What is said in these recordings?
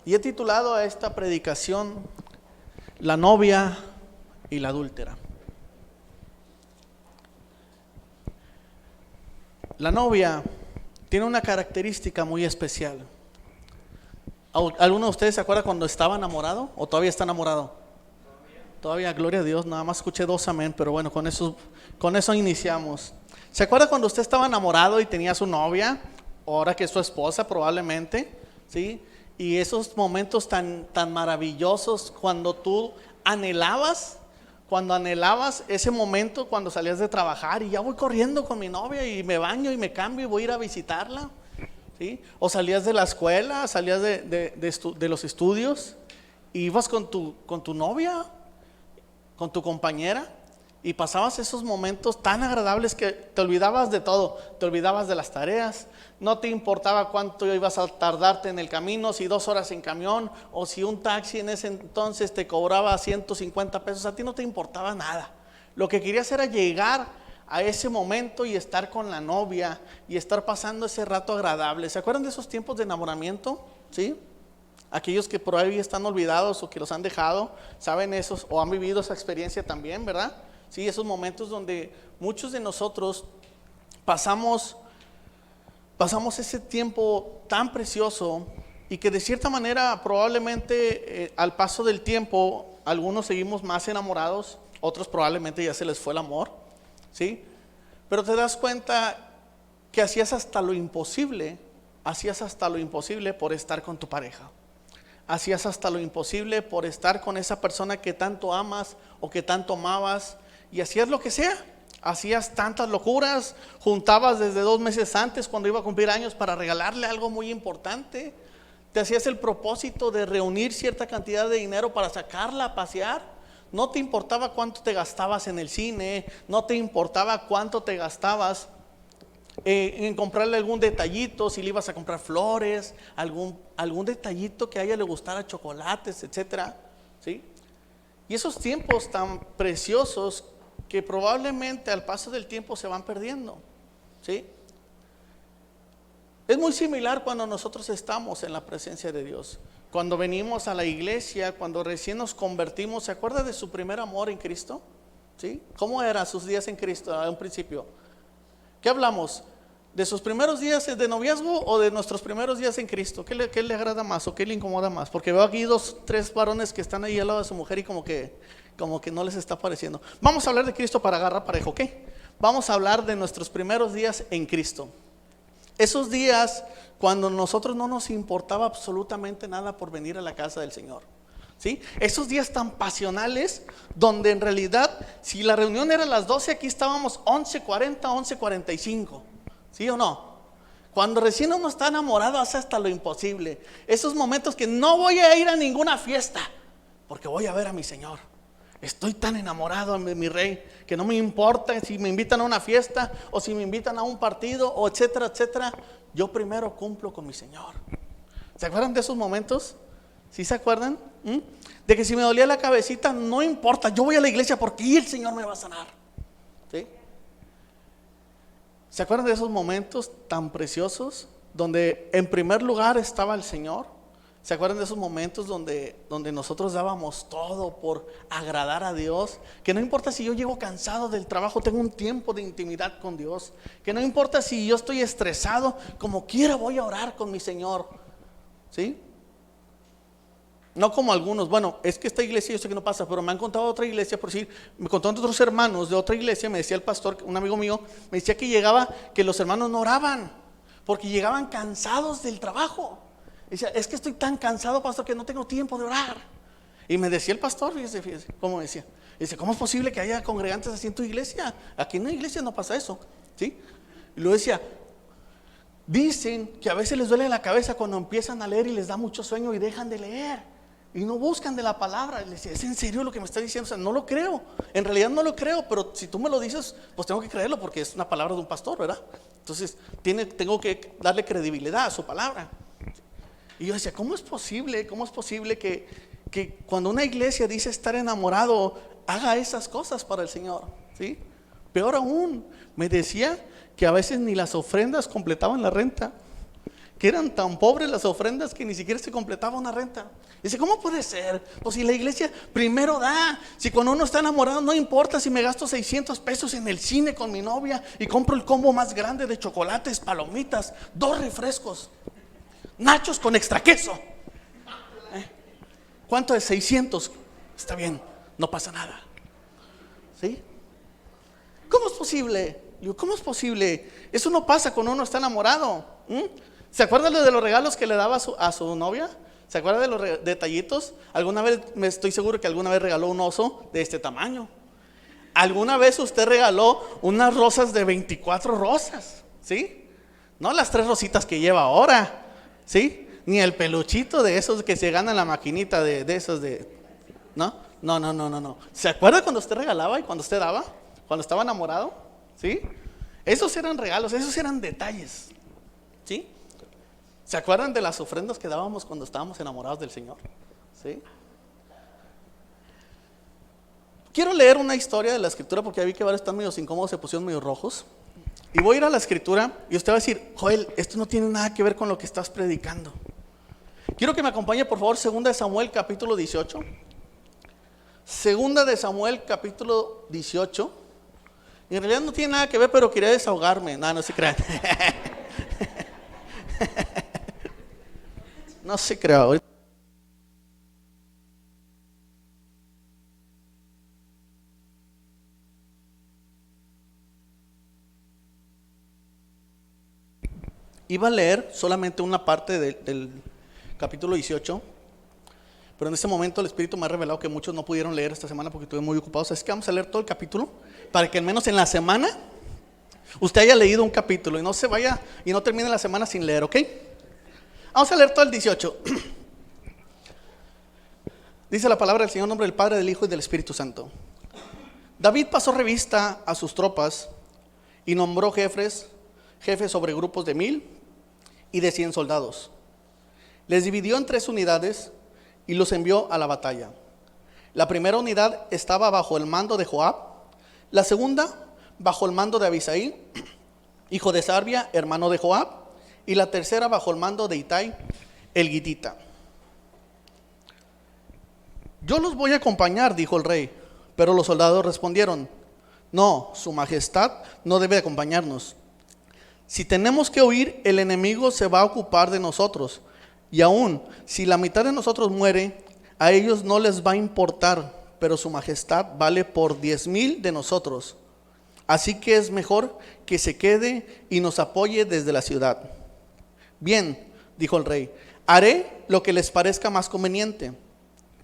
Y he titulado a esta predicación La novia y la adúltera. La novia tiene una característica muy especial. ¿Alguno de ustedes se acuerda cuando estaba enamorado o todavía está enamorado? Todavía, gloria a Dios, nada más escuché 2 amén, pero bueno, con eso iniciamos. ¿Se acuerda cuando usted estaba enamorado y tenía su novia, ahora que es su esposa probablemente? ¿Sí? Y esos momentos tan maravillosos cuando tú anhelabas ese momento cuando salías de trabajar y ya voy corriendo con mi novia y me baño y me cambio y voy a ir a visitarla, ¿sí? O salías de la escuela, salías de los estudios y ibas con tu novia, con tu compañera, y pasabas esos momentos tan agradables que te olvidabas de todo, te olvidabas de las tareas, no te importaba cuánto ibas a tardarte en el camino, si 2 horas en camión o si un taxi en ese entonces te cobraba 150 pesos, a ti no te importaba nada. Lo que querías era llegar a ese momento y estar con la novia y estar pasando ese rato agradable. ¿Se acuerdan de esos tiempos de enamoramiento? ¿Sí? Aquellos que por ahí están olvidados o que los han dejado, saben esos o han vivido esa experiencia también, ¿verdad? Sí, esos momentos donde muchos de nosotros pasamos ese tiempo tan precioso y que de cierta manera probablemente al paso del tiempo algunos seguimos más enamorados, otros probablemente ya se les fue el amor, ¿sí? Pero te das cuenta que hacías hasta lo imposible por estar con tu pareja. Hacías hasta lo imposible por estar con esa persona que tanto amas o que tanto amabas, y hacías lo que sea, hacías tantas locuras, juntabas desde 2 meses antes cuando iba a cumplir años para regalarle algo muy importante, te hacías el propósito de reunir cierta cantidad de dinero para sacarla a pasear, no te importaba cuánto te gastabas en el cine, no te importaba cuánto te gastabas en comprarle algún detallito, si le ibas a comprar flores, algún detallito que a ella le gustara, chocolates, etcétera, ¿sí? Y esos tiempos tan preciosos que probablemente al paso del tiempo se van perdiendo, ¿sí? Es muy similar cuando nosotros estamos en la presencia de Dios. Cuando venimos a la iglesia, cuando recién nos convertimos, ¿se acuerda de su primer amor en Cristo? ¿Sí? ¿Cómo eran sus días en Cristo a un principio? ¿Qué hablamos? ¿De sus primeros días de noviazgo o de nuestros primeros días en Cristo? ¿Qué le agrada más o qué le incomoda más? Porque veo aquí 2, 3 varones que están ahí al lado de su mujer y como que no les está pareciendo. Vamos a hablar de Cristo para agarrar parejo, ¿ok? Vamos a hablar de nuestros primeros días en Cristo. Esos días cuando nosotros no nos importaba absolutamente nada por venir a la casa del Señor, ¿sí? Esos días tan pasionales donde en realidad si la reunión era a las 12, aquí estábamos 11:40, 11:45, ¿sí o no? Cuando recién uno está enamorado hace hasta lo imposible. Esos momentos que no voy a ir a ninguna fiesta porque voy a ver a mi Señor. Estoy tan enamorado de mi Rey que no me importa si me invitan a una fiesta o si me invitan a un partido o etcétera, etcétera. Yo primero cumplo con mi Señor. ¿Se acuerdan de esos momentos? ¿Sí se acuerdan? De que si me dolía la cabecita, no importa, yo voy a la iglesia porque ahí el Señor me va a sanar, ¿sí? ¿Se acuerdan de esos momentos tan preciosos donde en primer lugar estaba el Señor? ¿Se acuerdan de esos momentos donde nosotros dábamos todo por agradar a Dios? Que no importa si yo llego cansado del trabajo, tengo un tiempo de intimidad con Dios. Que no importa si yo estoy estresado, como quiera voy a orar con mi Señor, ¿sí? No como algunos, bueno, es que esta iglesia yo sé que no pasa, pero me han contado otra iglesia, por decir, me contaron otros hermanos de otra iglesia, me decía el pastor, un amigo mío, me decía que los hermanos no oraban, porque llegaban cansados del trabajo. Decía, es que estoy tan cansado, pastor, que no tengo tiempo de orar. Y me decía el pastor, fíjese, ¿cómo decía? Dice, ¿cómo es posible que haya congregantes así en tu iglesia? Aquí en la iglesia no pasa eso, ¿sí? Y luego decía, dicen que a veces les duele la cabeza cuando empiezan a leer y les da mucho sueño y dejan de leer y no buscan de la palabra. Y le decía, ¿es en serio lo que me está diciendo? O sea, no lo creo, en realidad no lo creo, pero si tú me lo dices, pues tengo que creerlo porque es una palabra de un pastor, ¿verdad? Entonces tengo que darle credibilidad a su palabra. Y yo decía, ¿cómo es posible que cuando una iglesia dice estar enamorado haga esas cosas para el Señor? ¿Sí? Peor aún, me decía que a veces ni las ofrendas completaban la renta, que eran tan pobres las ofrendas que ni siquiera se completaba una renta. Dice, ¿cómo puede ser? Pues si la iglesia primero da. Si cuando uno está enamorado no importa si me gasto 600 pesos en el cine con mi novia y compro el combo más grande de chocolates, palomitas, 2 refrescos, nachos con extra queso. ¿Cuánto es 600? Está bien, no pasa nada. ¿Sí? ¿Cómo es posible? Digo, ¿cómo es posible? Eso no pasa cuando uno está enamorado. ¿Se acuerdan de los regalos que le daba a su novia? ¿Se acuerdan de los detallitos? Alguna vez, me estoy seguro que alguna vez regaló un oso de este tamaño. ¿Alguna vez usted regaló unas rosas de 24 rosas? ¿Sí? No las 3 rositas que lleva ahora. ¿Sí? Ni el peluchito de esos que se gana en la maquinita de esos de... ¿No? No. ¿Se acuerda cuando usted regalaba y cuando usted daba? Cuando estaba enamorado. ¿Sí? Esos eran regalos, esos eran detalles. ¿Sí? ¿Se acuerdan de las ofrendas que dábamos cuando estábamos enamorados del Señor? ¿Sí? Quiero leer una historia de la Escritura porque ya vi que varios están medio incómodos, se pusieron medio rojos. Y voy a ir a la Escritura y usted va a decir, Joel, esto no tiene nada que ver con lo que estás predicando. Quiero que me acompañe por favor 2 de Samuel capítulo 18. 2 de Samuel capítulo 18. Y en realidad no tiene nada que ver, pero quería desahogarme. No se crean. No se crean. Iba a leer solamente una parte del capítulo 18, pero en este momento el Espíritu me ha revelado que muchos no pudieron leer esta semana porque estuve muy ocupados. Así que vamos a leer todo el capítulo para que al menos en la semana usted haya leído un capítulo y no se vaya y no termine la semana sin leer, ¿ok? Vamos a leer todo el 18. Dice la palabra del Señor en nombre del Padre, del Hijo y del Espíritu Santo. David pasó revista a sus tropas y nombró jefes sobre grupos de 1000 y de 100 soldados. Les dividió en 3 unidades y los envió a la batalla. La primera unidad estaba bajo el mando de Joab, la segunda bajo el mando de Abisai, hijo de Sarbia, hermano de Joab, y la tercera bajo el mando de Itai, el gitita. Yo los voy a acompañar, dijo el rey, pero los soldados respondieron, no, su majestad no debe acompañarnos. Si tenemos que huir, el enemigo se va a ocupar de nosotros. Y aún si la mitad de nosotros muere, a ellos no les va a importar, pero su majestad vale por 10,000 de nosotros. Así que es mejor que se quede y nos apoye desde la ciudad. Bien, dijo el rey, haré lo que les parezca más conveniente.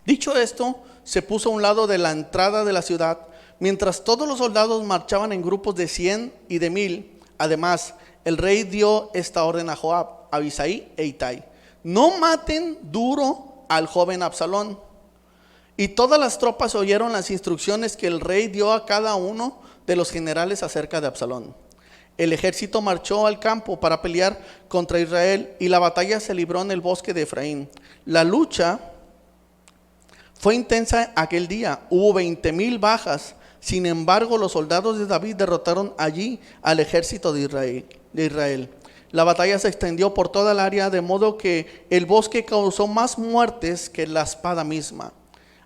Dicho esto, se puso a un lado de la entrada de la ciudad, mientras todos los soldados marchaban en grupos de 100 y de 1000. Además, el rey dio esta orden a Joab, Abisai e Itai: no maten duro al joven Absalón. Y todas las tropas oyeron las instrucciones que el rey dio a cada uno de los generales acerca de Absalón. El ejército marchó al campo para pelear contra Israel y la batalla se libró en el bosque de Efraín. La lucha fue intensa aquel día, hubo 20,000 bajas. Sin embargo, los soldados de David derrotaron allí al ejército de Israel. La batalla se extendió por toda el área, de modo que el bosque causó más muertes que la espada misma.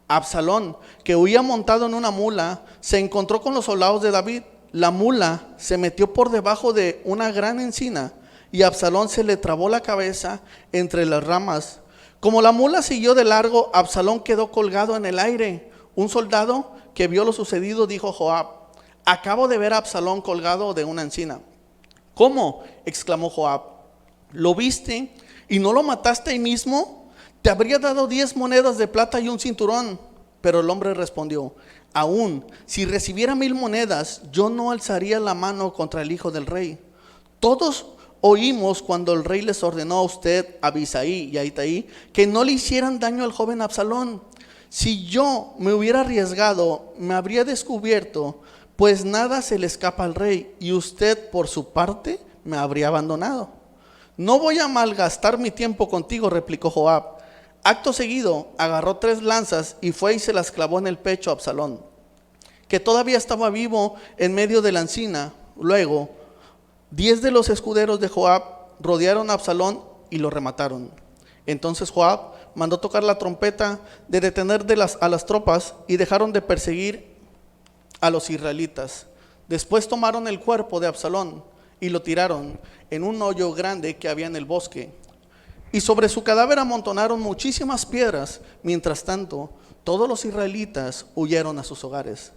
Absalón, que huía montado en una mula, se encontró con los soldados de David. La mula se metió por debajo de una gran encina y a Absalón se le trabó la cabeza entre las ramas. Como la mula siguió de largo, Absalón quedó colgado en el aire. Un soldado que vio lo sucedido dijo a Joab: acabo de ver a Absalón colgado de una encina. ¿Cómo?, exclamó Joab. ¿Lo viste y no lo mataste ahí mismo? Te habría dado 10 monedas de plata y un cinturón. Pero el hombre respondió: aún si recibiera 1000 monedas, yo no alzaría la mano contra el hijo del rey. Todos oímos cuando el rey les ordenó a usted, a Abisai y a Itai, que no le hicieran daño al joven Absalón. Si yo me hubiera arriesgado, me habría descubierto, pues nada se le escapa al rey, y usted por su parte me habría abandonado. No voy a malgastar mi tiempo contigo, replicó Joab. Acto seguido agarró 3 lanzas y fue y se las clavó en el pecho a Absalón, que todavía estaba vivo en medio de la encina. Luego 10 de los escuderos de Joab rodearon a Absalón y lo remataron. Entonces Joab mandó tocar la trompeta de detener a las tropas y dejaron de perseguir a los israelitas. Después tomaron el cuerpo de Absalón y lo tiraron en un hoyo grande que había en el bosque. Y sobre su cadáver amontonaron muchísimas piedras. Mientras tanto, todos los israelitas huyeron a sus hogares.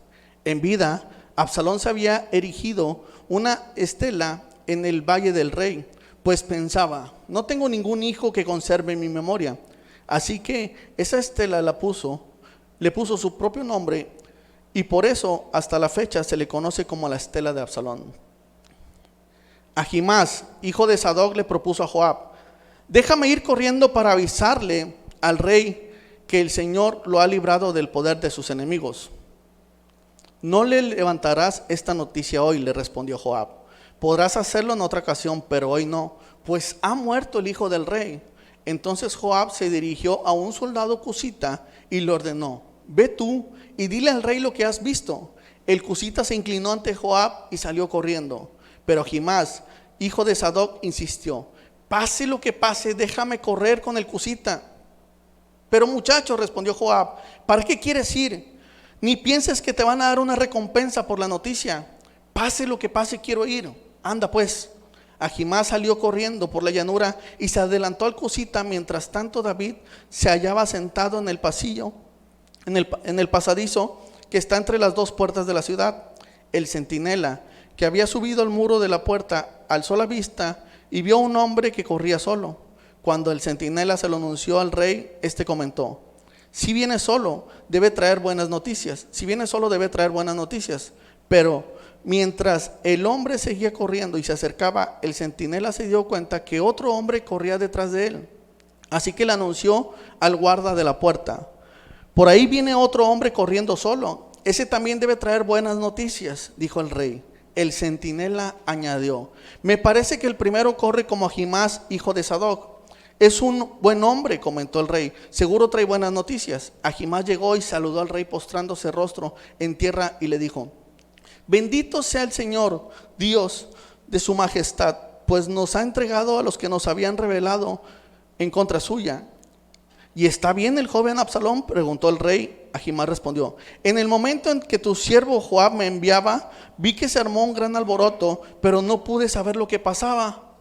En vida, Absalón se había erigido una estela en el valle del rey, pues pensaba: no tengo ningún hijo que conserve mi memoria. Así que esa estela le puso su propio nombre, y por eso hasta la fecha se le conoce como la estela de Absalón. Ahimás, hijo de Sadoc, le propuso a Joab: déjame ir corriendo para avisarle al rey que el Señor lo ha librado del poder de sus enemigos. No le levantarás esta noticia hoy, le respondió Joab. Podrás hacerlo en otra ocasión, pero hoy no, pues ha muerto el hijo del rey. Entonces Joab se dirigió a un soldado cusita y le ordenó: ve tú y dile al rey lo que has visto. El cusita se inclinó ante Joab y salió corriendo. Pero Ahimás, hijo de Sadoc, insistió: pase lo que pase, déjame correr con el cusita. Pero muchacho, respondió Joab, ¿para qué quieres ir? Ni pienses que te van a dar una recompensa por la noticia. Pase lo que pase, quiero ir. Anda pues. Ahimás salió corriendo por la llanura y se adelantó al cusita. Mientras tanto David se hallaba sentado en el pasillo, en el pasadizo que está entre las dos puertas de la ciudad. El centinela que había subido al muro de la puerta alzó la vista y vio a un hombre que corría solo. Cuando el centinela se lo anunció al rey, este comentó: si viene solo, debe traer buenas noticias. Si viene solo, debe traer buenas noticias. Pero mientras el hombre seguía corriendo y se acercaba, el centinela se dio cuenta que otro hombre corría detrás de él. Así que le anunció al guarda de la puerta: por ahí viene otro hombre corriendo solo. Ese también debe traer buenas noticias, dijo el rey. El centinela añadió: me parece que el primero corre como Ahimás, hijo de Sadoc. Es un buen hombre, comentó el rey, seguro trae buenas noticias. Ahimás llegó y saludó al rey postrándose rostro en tierra y le dijo: bendito sea el Señor, Dios de su majestad, pues nos ha entregado a los que nos habían rebelado en contra suya. ¿Y está bien el joven Absalón?, preguntó el rey. Ahimás respondió: en el momento en que tu siervo Joab me enviaba, vi que se armó un gran alboroto, pero no pude saber lo que pasaba.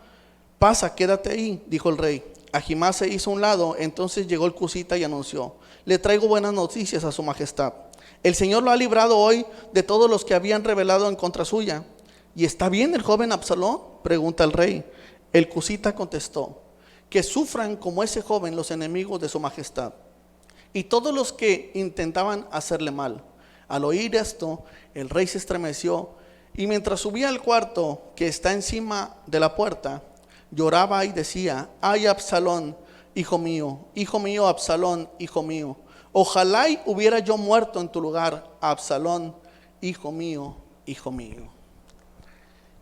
Pasa, quédate ahí, dijo el rey. Ahimás se hizo a un lado. Entonces llegó el cusita y anunció: le traigo buenas noticias a su majestad. El Señor lo ha librado hoy de todos los que habían rebelado en contra suya. ¿Y está bien el joven Absalón?, pregunta el rey. El cusita contestó: que sufran como ese joven los enemigos de su majestad y todos los que intentaban hacerle mal. Al oír esto, el rey se estremeció y mientras subía al cuarto que está encima de la puerta, lloraba y decía: ay, Absalón, hijo mío, Absalón, hijo mío, ojalá y hubiera yo muerto en tu lugar, Absalón, hijo mío, hijo mío.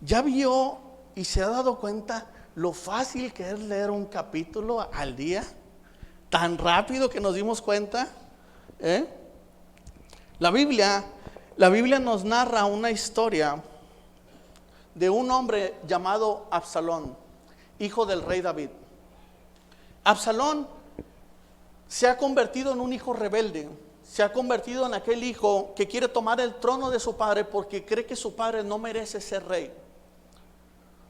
¿Ya vio y se ha dado cuenta lo fácil que es leer un capítulo al día? Tan rápido que nos dimos cuenta. La Biblia nos narra una historia de un hombre llamado Absalón, hijo del rey David. Absalón se ha convertido en un hijo rebelde, se ha convertido en aquel hijo que quiere tomar el trono de su padre porque cree que su padre no merece ser rey.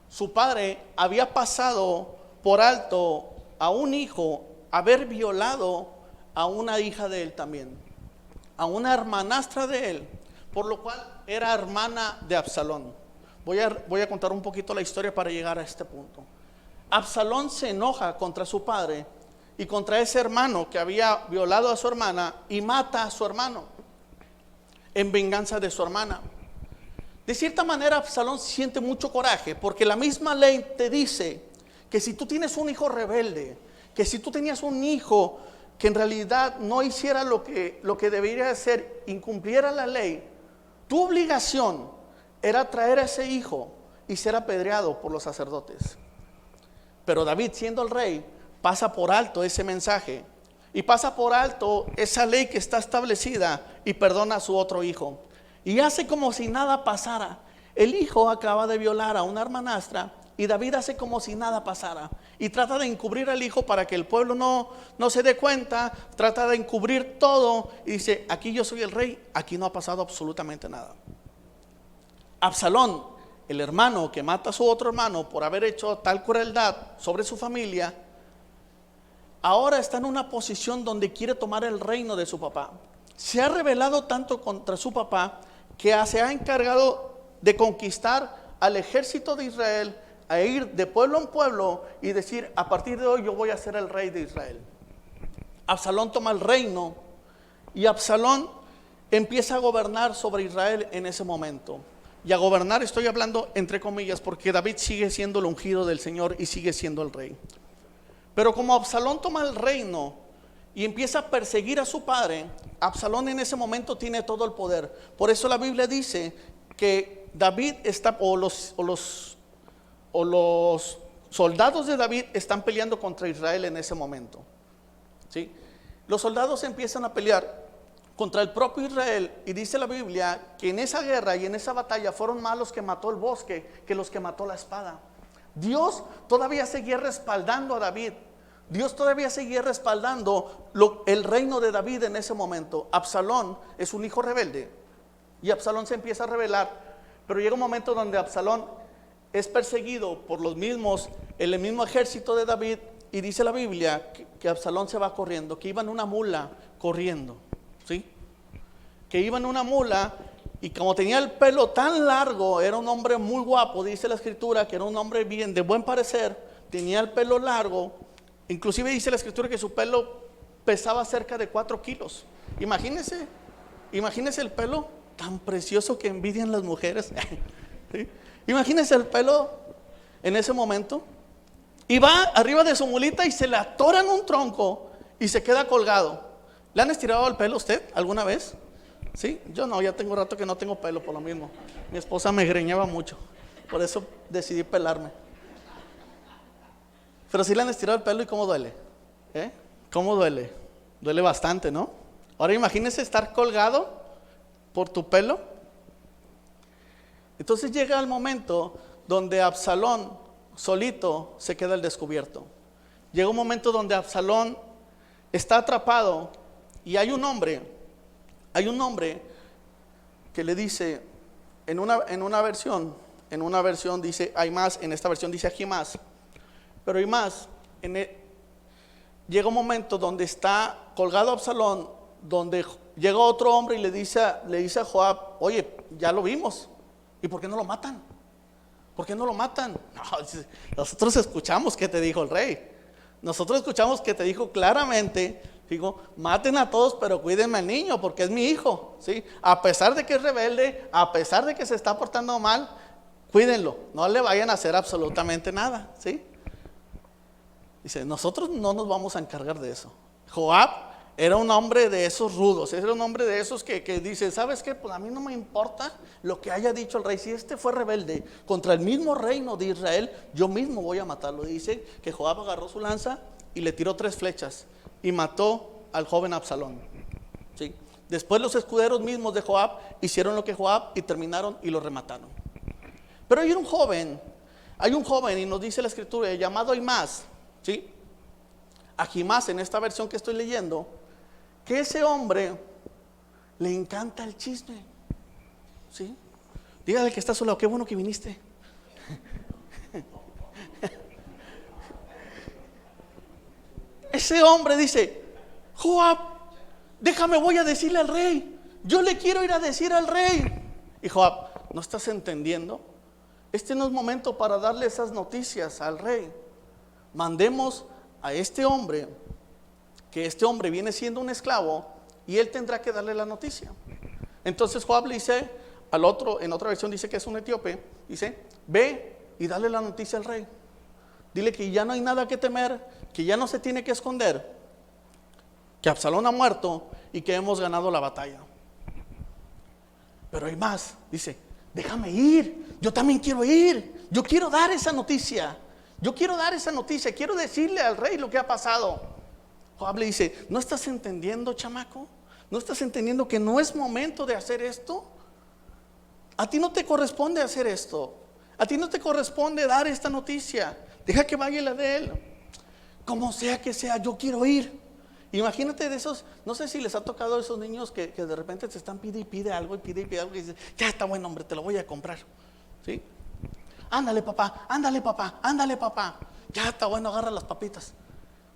Su padre había pasado por alto a un hijo haber violado a una hija de él también, a una hermanastra de él, por lo cual era hermana de Absalón. Voy a contar un poquito la historia para llegar a este punto. Absalón se enoja contra su padre y contra ese hermano que había violado a su hermana y mata a su hermano en venganza de su hermana. De cierta manera, Absalón siente mucho coraje porque la misma ley te dice que si tú tienes un hijo rebelde, que si tú tenías un hijo que en realidad no hiciera lo que debería hacer, incumpliera la ley, tu obligación era traer a ese hijo y ser apedreado por los sacerdotes. Pero David, siendo el rey, pasa por alto ese mensaje y pasa por alto esa ley que está establecida y perdona a su otro hijo. Y hace como si nada pasara. El hijo acaba de violar a una hermanastra Y David hace como si nada pasara y trata de encubrir al hijo para que el pueblo no se dé cuenta. Trata de encubrir todo y dice: aquí yo soy el rey, aquí no ha pasado absolutamente nada. Absalón, el hermano que mata a su otro hermano por haber hecho tal crueldad sobre su familia, ahora está en una posición donde quiere tomar el reino de su papá. Se ha rebelado tanto contra su papá que se ha encargado de conquistar al ejército de Israel, a ir de pueblo en pueblo y decir: a partir de hoy yo voy a ser el rey de Israel. Absalón toma el reino y Absalón empieza a gobernar sobre Israel en ese momento. Y a gobernar estoy hablando entre comillas, porque David sigue siendo el ungido del Señor y sigue siendo el rey. Pero como Absalón toma el reino y empieza a perseguir a su padre, Absalón en ese momento tiene todo el poder. Por eso la Biblia dice que David está, o los soldados de David están peleando contra Israel en ese momento, ¿sí? Los soldados empiezan a pelear contra el propio Israel, y dice la Biblia que en esa guerra y en esa batalla fueron más los que mató el bosque que los que mató la espada. Dios todavía seguía respaldando a David. Dios todavía seguía respaldando el reino de David en ese momento. Absalón es un hijo rebelde y Absalón se empieza a rebelar, pero llega un momento donde Absalón es perseguido por el mismo ejército de David, y dice la Biblia que Absalón se va corriendo, que iba en una mula corriendo, ¿sí? Que iba en una mula, y como tenía el pelo tan largo, era un hombre muy guapo. Dice la escritura que era un hombre bien, de buen parecer, tenía el pelo largo. Inclusive dice la escritura que su pelo pesaba cerca de 4 kilos. Imagínense el pelo tan precioso que envidian las mujeres. ¿Sí? Imagínense el pelo en ese momento. Y va arriba de su mulita y se le atora en un tronco y se queda colgado. ¿Le han estirado el pelo a usted alguna vez? ¿Sí? Yo no, ya tengo rato que no tengo pelo por lo mismo. Mi esposa me greñaba mucho, por eso decidí pelarme. Pero sí le han estirado el pelo, ¿y cómo duele? ¿Cómo duele? Duele bastante, ¿no? Ahora imagínese estar colgado por tu pelo. Entonces llega el momento donde Absalón solito se queda al descubierto. Llega un momento donde Absalón está atrapado y hay un hombre que le dice, en una versión dice Ahimás, en esta versión dice Ahimás, pero Ahimás, llega un momento donde está colgado Absalón, donde llega otro hombre y le dice a Joab: oye, ya lo vimos, ¿y por qué no lo matan? ¿Por qué no lo matan? No, nosotros escuchamos que te dijo el rey. Nosotros escuchamos que te dijo claramente, digo, maten a todos, pero cuídenme al niño porque es mi hijo, ¿sí? A pesar de que es rebelde, a pesar de que se está portando mal, cuídenlo, no le vayan a hacer absolutamente nada, ¿sí? Dice, nosotros no nos vamos a encargar de eso. Joab era un hombre de esos rudos, era un hombre de esos que dice: ¿sabes qué? Pues a mí no me importa lo que haya dicho el rey. Si este fue rebelde contra el mismo reino de Israel, yo mismo voy a matarlo. Dice que Joab agarró su lanza y le tiró 3 flechas y mató al joven Absalón, ¿sí? Después los escuderos mismos de Joab hicieron lo que Joab y terminaron y lo remataron. Pero hay un joven, y nos dice la escritura, llamado Ahimás, ¿sí? Ahimás, en esta versión que estoy leyendo, que ese hombre le encanta el chisme, ¿sí? Dígale que está a su lado: qué bueno que viniste. Ese hombre dice: Joab, déjame, voy a decirle al rey, yo le quiero ir a decir al rey. Y Joab: ¿no estás entendiendo? Este no es momento para darle esas noticias al rey. Mandemos a este hombre, que este hombre viene siendo un esclavo, y él tendrá que darle la noticia. Entonces Joab le dice al otro, en otra versión dice que es un etíope, dice: ve y dale la noticia al rey. Dile que ya no hay nada que temer, que ya no se tiene que esconder, que Absalón ha muerto y que hemos ganado la batalla. Pero hay más, dice: déjame ir, yo también quiero ir, yo quiero dar esa noticia, quiero decirle al rey lo que ha pasado. Joab le dice: ¿no estás entendiendo, chamaco? ¿No estás entendiendo que no es momento de hacer esto? A ti no te corresponde hacer esto. A ti no te corresponde dar esta noticia. Deja que vaya la de él. Como sea que sea, yo quiero ir. Imagínate de esos, no sé si les ha tocado a esos niños que de repente te están pide y pide algo y pide algo y dices, ya está bueno, hombre, te lo voy a comprar. ¿Sí? Ándale papá, ándale papá, ándale papá. Ya está bueno, agarra las papitas.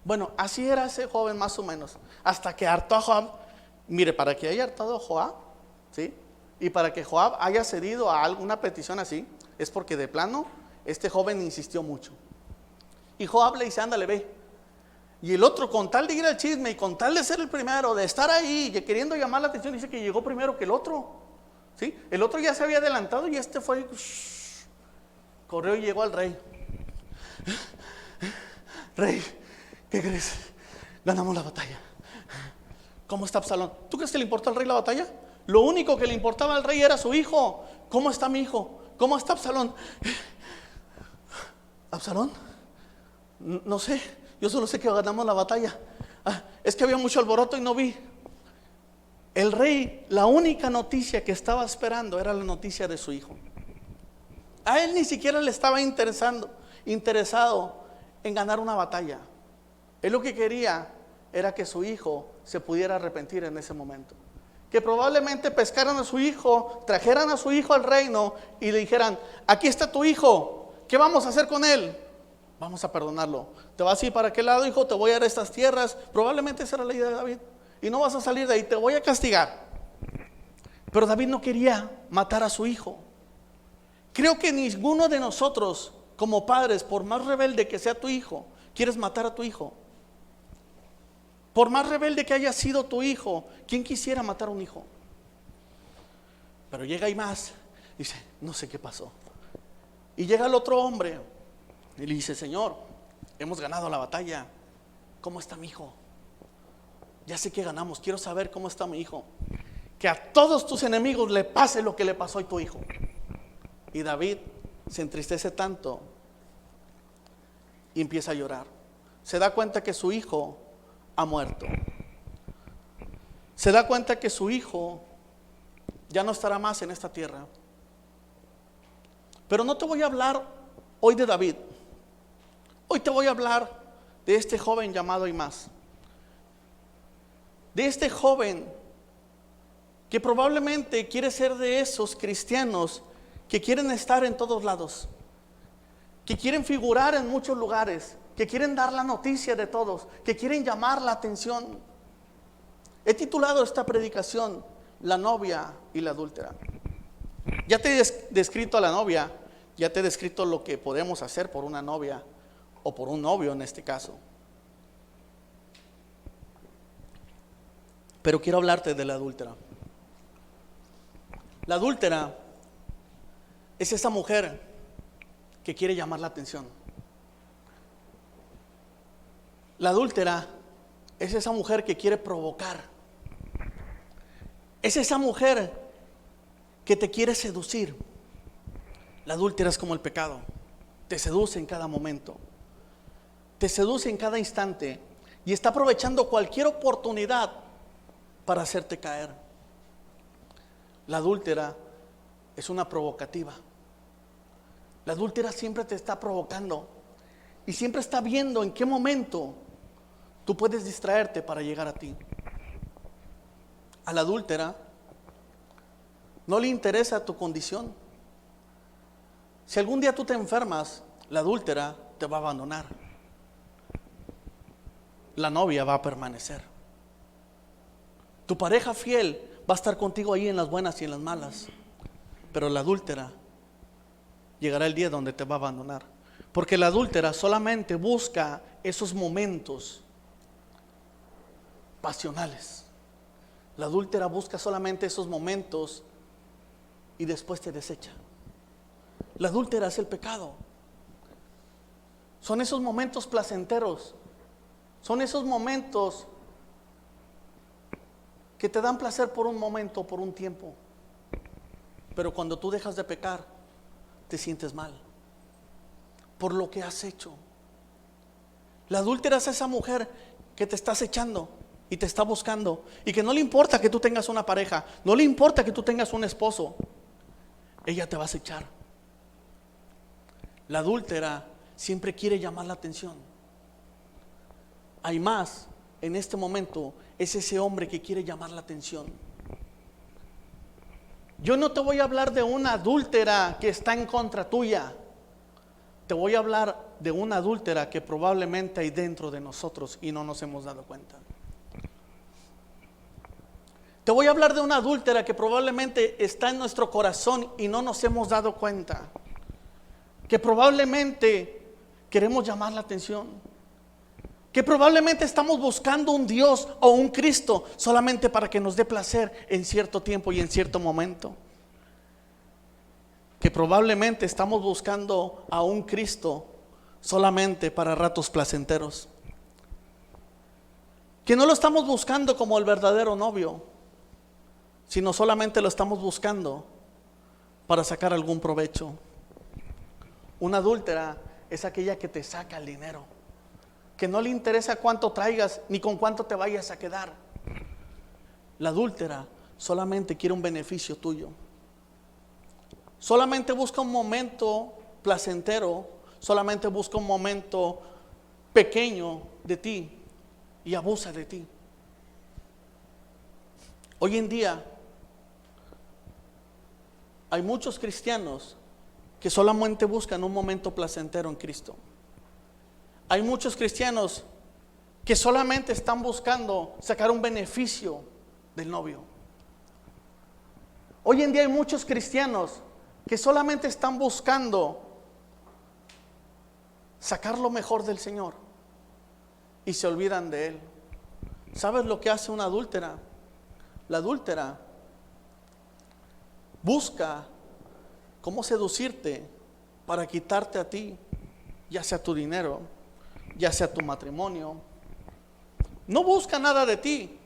Bueno, así era ese joven más o menos. Hasta que hartó a Joab. Mire, para que haya hartado a Joab, ¿sí? Y para que Joab haya cedido a alguna petición así, es porque de plano este joven insistió mucho. Y Joab le dice, ándale, ve. Y el otro, con tal de ir al chisme y con tal de ser el primero, de estar ahí y queriendo llamar la atención, dice que llegó primero que el otro. ¿Sí? El otro ya se había adelantado y este fue, corrió y llegó al rey. Rey, ¿qué crees? Ganamos la batalla. ¿Cómo está Absalón? ¿Tú crees que le importó al rey la batalla? Lo único que le importaba al rey era su hijo. ¿Cómo está mi hijo? ¿Cómo está Absalón? ¿Absalón? No sé, yo solo sé que ganamos la batalla. Es que había mucho alboroto y no vi. El rey, la única noticia que estaba esperando era la noticia de su hijo. A él ni siquiera le estaba interesado en ganar una batalla. Él lo que quería era que su hijo se pudiera arrepentir en ese momento. Que probablemente pescaran a su hijo, trajeran a su hijo al reino y le dijeran, aquí está tu hijo, ¿qué vamos a hacer con él? Vamos a perdonarlo. ¿Te vas a ir para qué lado, hijo? Te voy a dar estas tierras. Probablemente esa era la idea de David. Y no vas a salir de ahí, te voy a castigar. Pero David no quería matar a su hijo. Creo que ninguno de nosotros como padres, por más rebelde que sea tu hijo, quieres matar a tu hijo. Por más rebelde que haya sido tu hijo, ¿quién quisiera matar a un hijo? Pero llega y más, dice, no sé qué pasó. Y llega el otro hombre y le dice, Señor, hemos ganado la batalla. ¿Cómo está mi hijo? Ya sé que ganamos, quiero saber cómo está mi hijo. Que a todos tus enemigos le pase lo que le pasó a tu hijo. Y David se entristece tanto y empieza a llorar. Se da cuenta que su hijo ha muerto. Se da cuenta que su hijo ya no estará más en esta tierra. Pero no te voy a hablar hoy de David. Hoy te voy a hablar de este joven llamado Ahimás. De este joven que probablemente quiere ser de esos cristianos que quieren estar en todos lados, que quieren figurar en muchos lugares, que quieren dar la noticia de todos, que quieren llamar la atención. He titulado esta predicación La novia y la adúltera. Ya te he descrito a la novia, ya te he descrito lo que podemos hacer por una novia o por un novio en este caso. Pero quiero hablarte de la adúltera. La adúltera es esa mujer que quiere llamar la atención. La adúltera es esa mujer que quiere provocar. Es esa mujer que te quiere seducir. La adúltera es como el pecado. Te seduce en cada momento. Te seduce en cada instante. Y está aprovechando cualquier oportunidad para hacerte caer. La adúltera es una provocativa. La adúltera siempre te está provocando y siempre está viendo en qué momento tú puedes distraerte para llegar a ti. A la adúltera no le interesa tu condición. Si algún día tú te enfermas, la adúltera te va a abandonar. La novia va a permanecer. Tu pareja fiel va a estar contigo ahí en las buenas y en las malas. Pero la adúltera llegará el día donde te va a abandonar. Porque la adúltera solamente busca esos momentos pasionales. La adúltera busca solamente esos momentos y después te desecha. La adúltera es el pecado. Son esos momentos placenteros. Son esos momentos que te dan placer por un momento, por un tiempo. Pero cuando tú dejas de pecar, te sientes mal por lo que has hecho. La adúltera es esa mujer que te está acechando y te está buscando y que no le importa que tú tengas una pareja, no le importa que tú tengas un esposo. Ella te va a acechar. La adúltera siempre quiere llamar la atención. Hay más, en este momento es ese hombre que quiere llamar la atención. Yo no te voy a hablar de una adúltera que está en contra tuya. Te voy a hablar de una adúltera que probablemente hay dentro de nosotros y no nos hemos dado cuenta. Te voy a hablar de una adúltera que probablemente está en nuestro corazón y no nos hemos dado cuenta. Que probablemente queremos llamar la atención. Que probablemente estamos buscando un Dios o un Cristo solamente para que nos dé placer en cierto tiempo y en cierto momento. Que probablemente estamos buscando a un Cristo solamente para ratos placenteros. Que no lo estamos buscando como el verdadero novio, sino solamente lo estamos buscando para sacar algún provecho. Una adúltera es aquella que te saca el dinero, que no le interesa cuánto traigas ni con cuánto te vayas a quedar. La adúltera solamente quiere un beneficio tuyo. Solamente busca un momento placentero, solamente busca un momento pequeño de ti y abusa de ti. Hoy en día hay muchos cristianos que solamente buscan un momento placentero en Cristo. Hay muchos cristianos que solamente están buscando sacar un beneficio del novio. Hoy en día hay muchos cristianos que solamente están buscando sacar lo mejor del Señor y se olvidan de Él. ¿Sabes lo que hace una adúltera? La adúltera busca cómo seducirte para quitarte a ti, ya sea tu dinero, ya sea tu matrimonio. No busca nada de ti.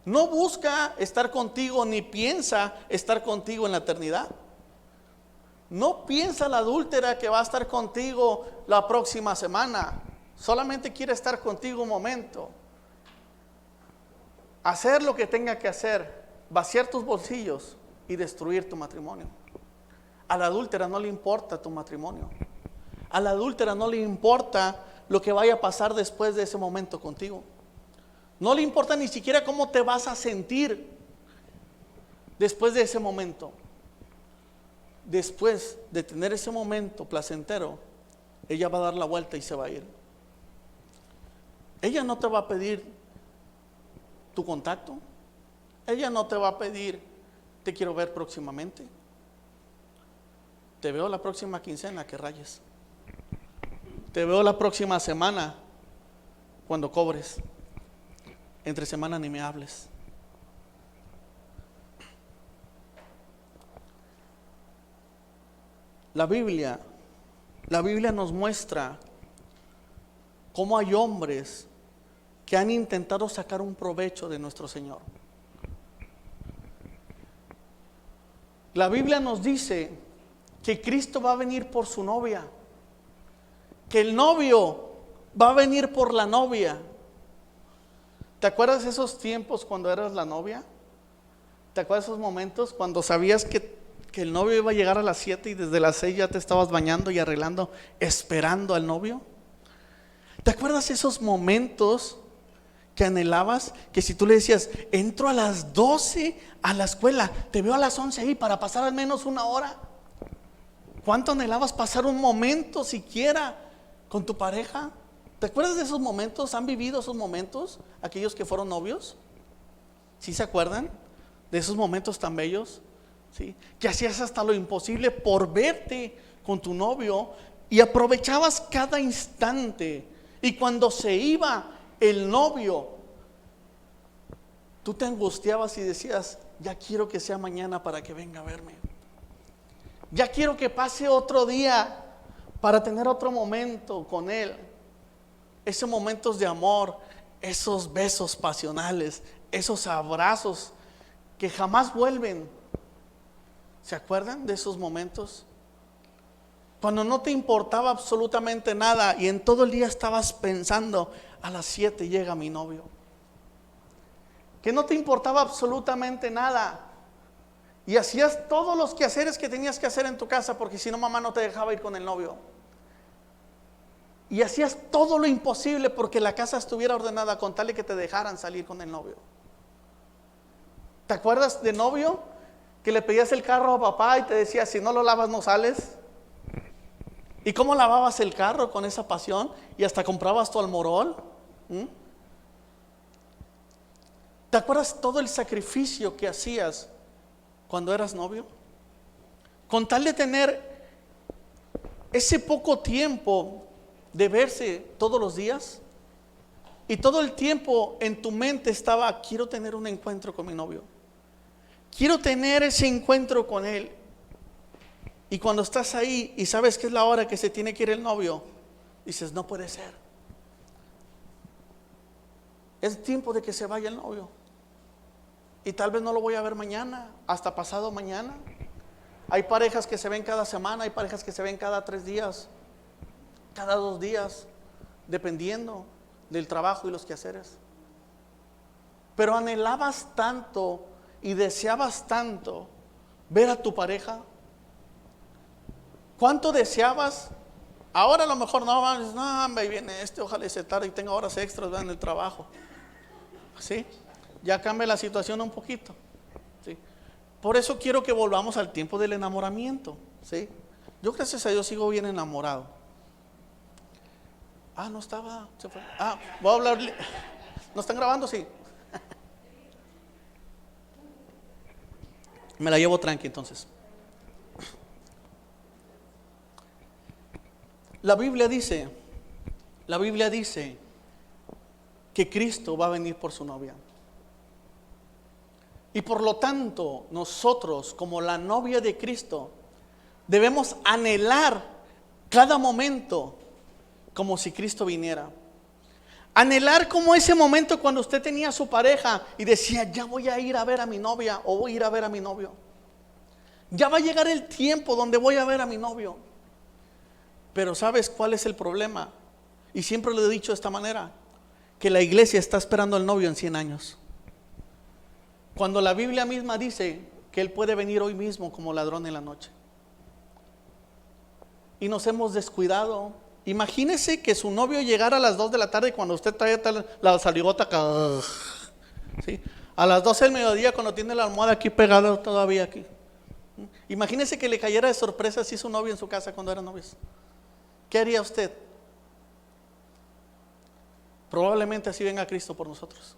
No busca estar contigo ni piensa estar contigo en la eternidad. No piensa la adúltera que va a estar contigo la próxima semana. Solamente quiere estar contigo un momento. Hacer lo que tenga que hacer, vaciar tus bolsillos y destruir tu matrimonio. A la adúltera no le importa tu matrimonio. A la adúltera no le importa lo que vaya a pasar después de ese momento contigo. No le importa ni siquiera cómo te vas a sentir después de ese momento. Después de tener ese momento placentero, ella va a dar la vuelta y se va a ir. Ella no te va a pedir tu contacto. Ella no te va a pedir, te quiero ver próximamente. Te veo la próxima quincena que rayes. Te veo la próxima semana cuando cobres. Entre semana ni me hables. La Biblia nos muestra cómo hay hombres que han intentado sacar un provecho de nuestro Señor. La Biblia nos dice que Cristo va a venir por su novia, que el novio va a venir por la novia. ¿Te acuerdas esos tiempos cuando eras la novia? ¿Te acuerdas esos momentos cuando sabías que el novio iba a llegar a las 7 y desde las 6 ya te estabas bañando y arreglando, esperando al novio? ¿Te acuerdas esos momentos que anhelabas? Que si tú le decías, entro a las 12 a la escuela, te veo a las 11 ahí para pasar al menos una hora. ¿Cuánto anhelabas pasar un momento siquiera con tu pareja? ¿Te acuerdas de esos momentos? ¿Han vivido esos momentos aquellos que fueron novios? ¿Sí se acuerdan de esos momentos tan bellos? ¿Sí? Que hacías hasta lo imposible por verte con tu novio y aprovechabas cada instante. Y cuando se iba el novio, tú te angustiabas y decías, ya quiero que sea mañana para que venga a verme. Ya quiero que pase otro día para tener otro momento con él. Esos momentos de amor, esos besos pasionales, esos abrazos que jamás vuelven. ¿Se acuerdan de esos momentos? Cuando no te importaba absolutamente nada y en todo el día estabas pensando, a las 7 llega mi novio. Que no te importaba absolutamente nada. Y hacías todos los quehaceres que tenías que hacer en tu casa, porque si no, mamá no te dejaba ir con el novio. Y hacías todo lo imposible porque la casa estuviera ordenada con tal de que te dejaran salir con el novio. ¿Te acuerdas de novio? Que le pedías el carro a papá y te decía, si no lo lavas no sales. ¿Y cómo lavabas el carro con esa pasión? Y hasta comprabas tu almorol. ¿Te acuerdas todo el sacrificio que hacías cuando eras novio? Con tal de tener ese poco tiempo de verse todos los días. Y todo el tiempo en tu mente estaba, quiero tener un encuentro con mi novio. Quiero tener ese encuentro con él. Y cuando estás ahí y sabes que es la hora que se tiene que ir el novio, dices, no puede ser. Es tiempo de que se vaya el novio. Y tal vez no lo voy a ver mañana, hasta pasado mañana. Hay parejas que se ven cada semana, hay parejas que se ven cada 3 días, cada 2 días, dependiendo del trabajo y los quehaceres. Pero anhelabas tanto y deseabas tanto ver a tu pareja. ¿Cuánto deseabas? Ahora a lo mejor no, hombre, viene ojalá se tarde y tenga horas extras en el trabajo. ¿Sí? Ya cambia la situación un poquito. ¿Sí? Por eso quiero que volvamos al tiempo del enamoramiento. ¿Sí? Yo gracias a Dios sigo bien enamorado. No estaba, se fue. Voy a hablar. ¿No están grabando? Sí. Me la llevo tranqui entonces. La Biblia dice que Cristo va a venir por su novia. Y por lo tanto, nosotros como la novia de Cristo debemos anhelar cada momento como si Cristo viniera. Anhelar como ese momento cuando usted tenía a su pareja y decía, ya voy a ir a ver a mi novia o voy a ir a ver a mi novio. Ya va a llegar el tiempo donde voy a ver a mi novio. Pero ¿sabes cuál es el problema? Y siempre lo he dicho de esta manera, que la iglesia está esperando al novio en 100 años. Cuando la Biblia misma dice que Él puede venir hoy mismo como ladrón en la noche. Y nos hemos descuidado. Imagínese que su novio llegara a las 2 de la tarde cuando usted trae la salivota acá. ¿Sí? A las 12 del mediodía cuando tiene la almohada aquí pegada todavía aquí. Imagínese que le cayera de sorpresa así su novio en su casa cuando eran novios. ¿Qué haría usted? Probablemente así venga Cristo por nosotros.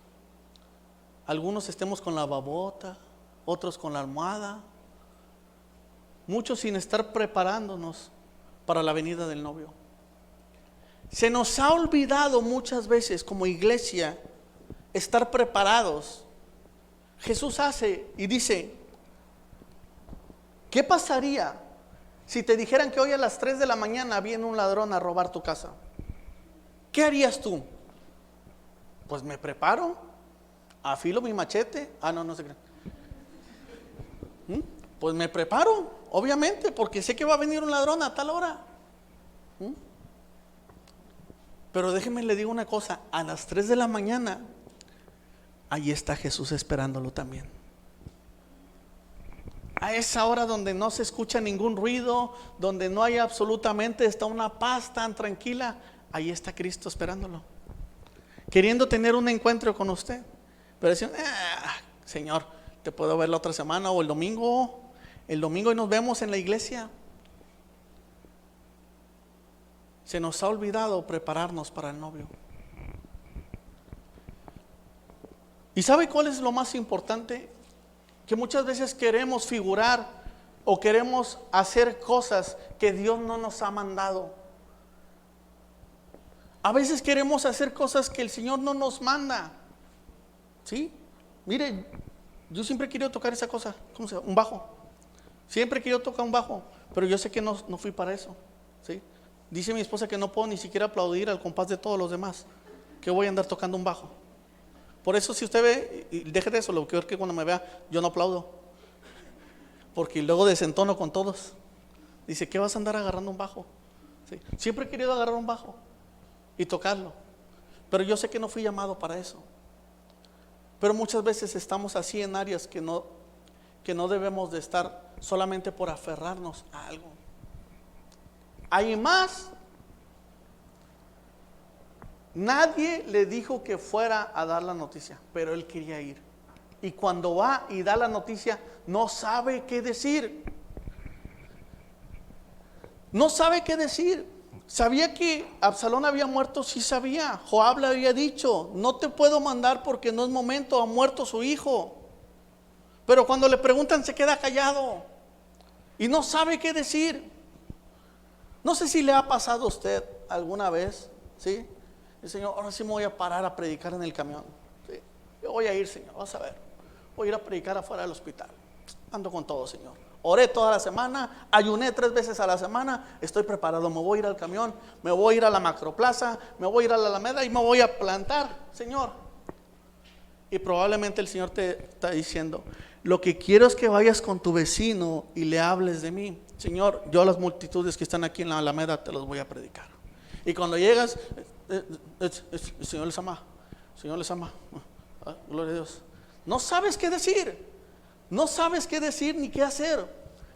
Algunos estemos con la babota, otros con la almohada, muchos sin estar preparándonos para la venida del novio. Se nos ha olvidado muchas veces como iglesia estar preparados. Jesús hace y dice, ¿qué pasaría si te dijeran que hoy a las 3 de la mañana viene un ladrón a robar tu casa? ¿Qué harías tú? Pues me preparo, afilo mi machete. No se crean. Pues me preparo, obviamente, porque sé que va a venir un ladrón a tal hora. Pero déjenme le digo una cosa, a las 3 de la mañana, ahí está Jesús esperándolo también. A esa hora donde no se escucha ningún ruido, donde no hay absolutamente, está una paz tan tranquila, ahí está Cristo esperándolo, queriendo tener un encuentro con usted. Pero dicen, Señor, te puedo ver la otra semana o el domingo y nos vemos en la iglesia. Se nos ha olvidado prepararnos para el novio. ¿Y sabe cuál es lo más importante? Que muchas veces queremos figurar o queremos hacer cosas que Dios no nos ha mandado. A veces queremos hacer cosas que el Señor no nos manda. ¿Sí? Mire, yo siempre he querido tocar esa cosa, ¿cómo se llama? Un bajo. Siempre he querido tocar un bajo, pero yo sé que no fui para eso. ¿Sí? Dice mi esposa que no puedo ni siquiera aplaudir al compás de todos los demás, que voy a andar tocando un bajo. Por eso si usted ve, y deje de eso, lo que cuando me vea, yo no aplaudo, porque luego desentono con todos. Dice, ¿qué vas a andar agarrando un bajo? ¿Sí? Siempre he querido agarrar un bajo y tocarlo, pero yo sé que no fui llamado para eso. Pero muchas veces estamos así en áreas que que no debemos de estar solamente por aferrarnos a algo. Hay más. Nadie le dijo que fuera a dar la noticia, pero él quería ir. Y cuando va y da la noticia, no sabe qué decir. No sabe qué decir. ¿Sabía que Absalón había muerto? Sí sabía. Joab le había dicho: no te puedo mandar porque no es momento, ha muerto su hijo. Pero cuando le preguntan se queda callado y no sabe qué decir. No sé si le ha pasado a usted alguna vez, ¿sí? El Señor, ahora sí me voy a parar a predicar en el camión, ¿sí? Yo voy a ir, Señor, vas a ver. Voy a ir a predicar afuera del hospital. Ando con todo, Señor. Oré toda la semana, ayuné 3 veces a la semana, estoy preparado, me voy a ir al camión, me voy a ir a la Macroplaza, me voy a ir a la Alameda y me voy a plantar, Señor. Y probablemente el Señor te está diciendo: lo que quiero es que vayas con tu vecino y le hables de mí. Señor, yo a las multitudes que están aquí en la Alameda te los voy a predicar. Y cuando llegas, el Señor les ama, el Señor les ama. Gloria a Dios. No sabes qué decir. No sabes qué decir ni qué hacer,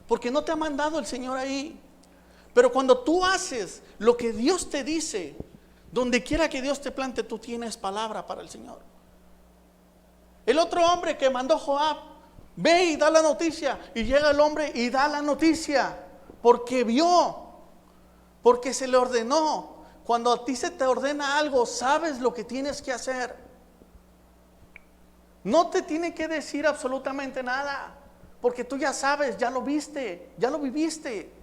porque no te ha mandado el Señor ahí. Pero cuando tú haces lo que Dios te dice, donde quiera que Dios te plante, tú tienes palabra para el Señor. El otro hombre que mandó Joab, ve y da la noticia. Y llega el hombre y da la noticia, porque vio, porque se le ordenó. Cuando a ti se te ordena algo, sabes lo que tienes que hacer. No te tiene que decir absolutamente nada, porque tú ya sabes, ya lo viste, ya lo viviste.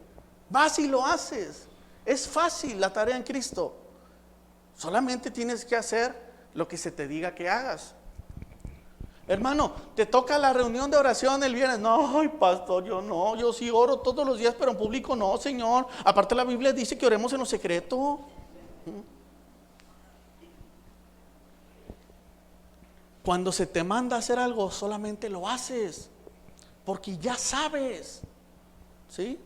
Vas y lo haces. Es fácil la tarea en Cristo. Solamente tienes que hacer lo que se te diga que hagas. Hermano, te toca la reunión de oración el viernes. No, ay, pastor, yo sí oro todos los días, pero en público no, Señor. Aparte la Biblia dice que oremos en lo secreto. Cuando se te manda a hacer algo, solamente lo haces, porque ya sabes, ¿sí?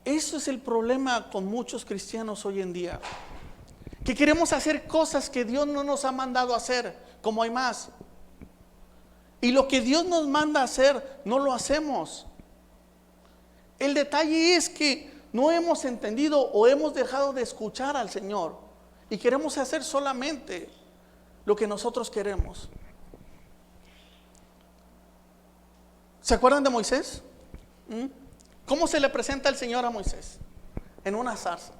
Eso es el problema con muchos cristianos hoy en día, que queremos hacer cosas que Dios no nos ha mandado a hacer, como hay más. Y lo que Dios nos manda a hacer, no lo hacemos. El detalle es que no hemos entendido o hemos dejado de escuchar al Señor y queremos hacer solamente lo que nosotros queremos. ¿Se acuerdan de Moisés? ¿Cómo se le presenta el Señor a Moisés? En una zarza,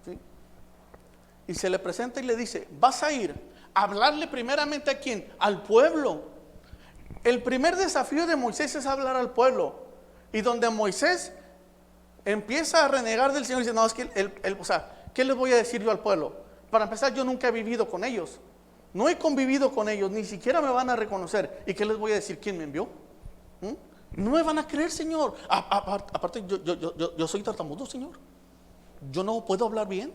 ¿sí? Y se le presenta y le dice: vas a ir a hablarle primeramente ¿a quién? Al pueblo. El primer desafío de Moisés es hablar al pueblo. Y donde Moisés empieza a renegar del Señor y dice: no, es que ¿qué les voy a decir yo al pueblo? Para empezar, yo nunca he vivido con ellos. No he convivido con ellos, ni siquiera me van a reconocer. ¿Y qué les voy a decir? ¿Quién me envió? No me van a creer, Señor. Aparte, yo soy tartamudo, Señor. Yo no puedo hablar bien.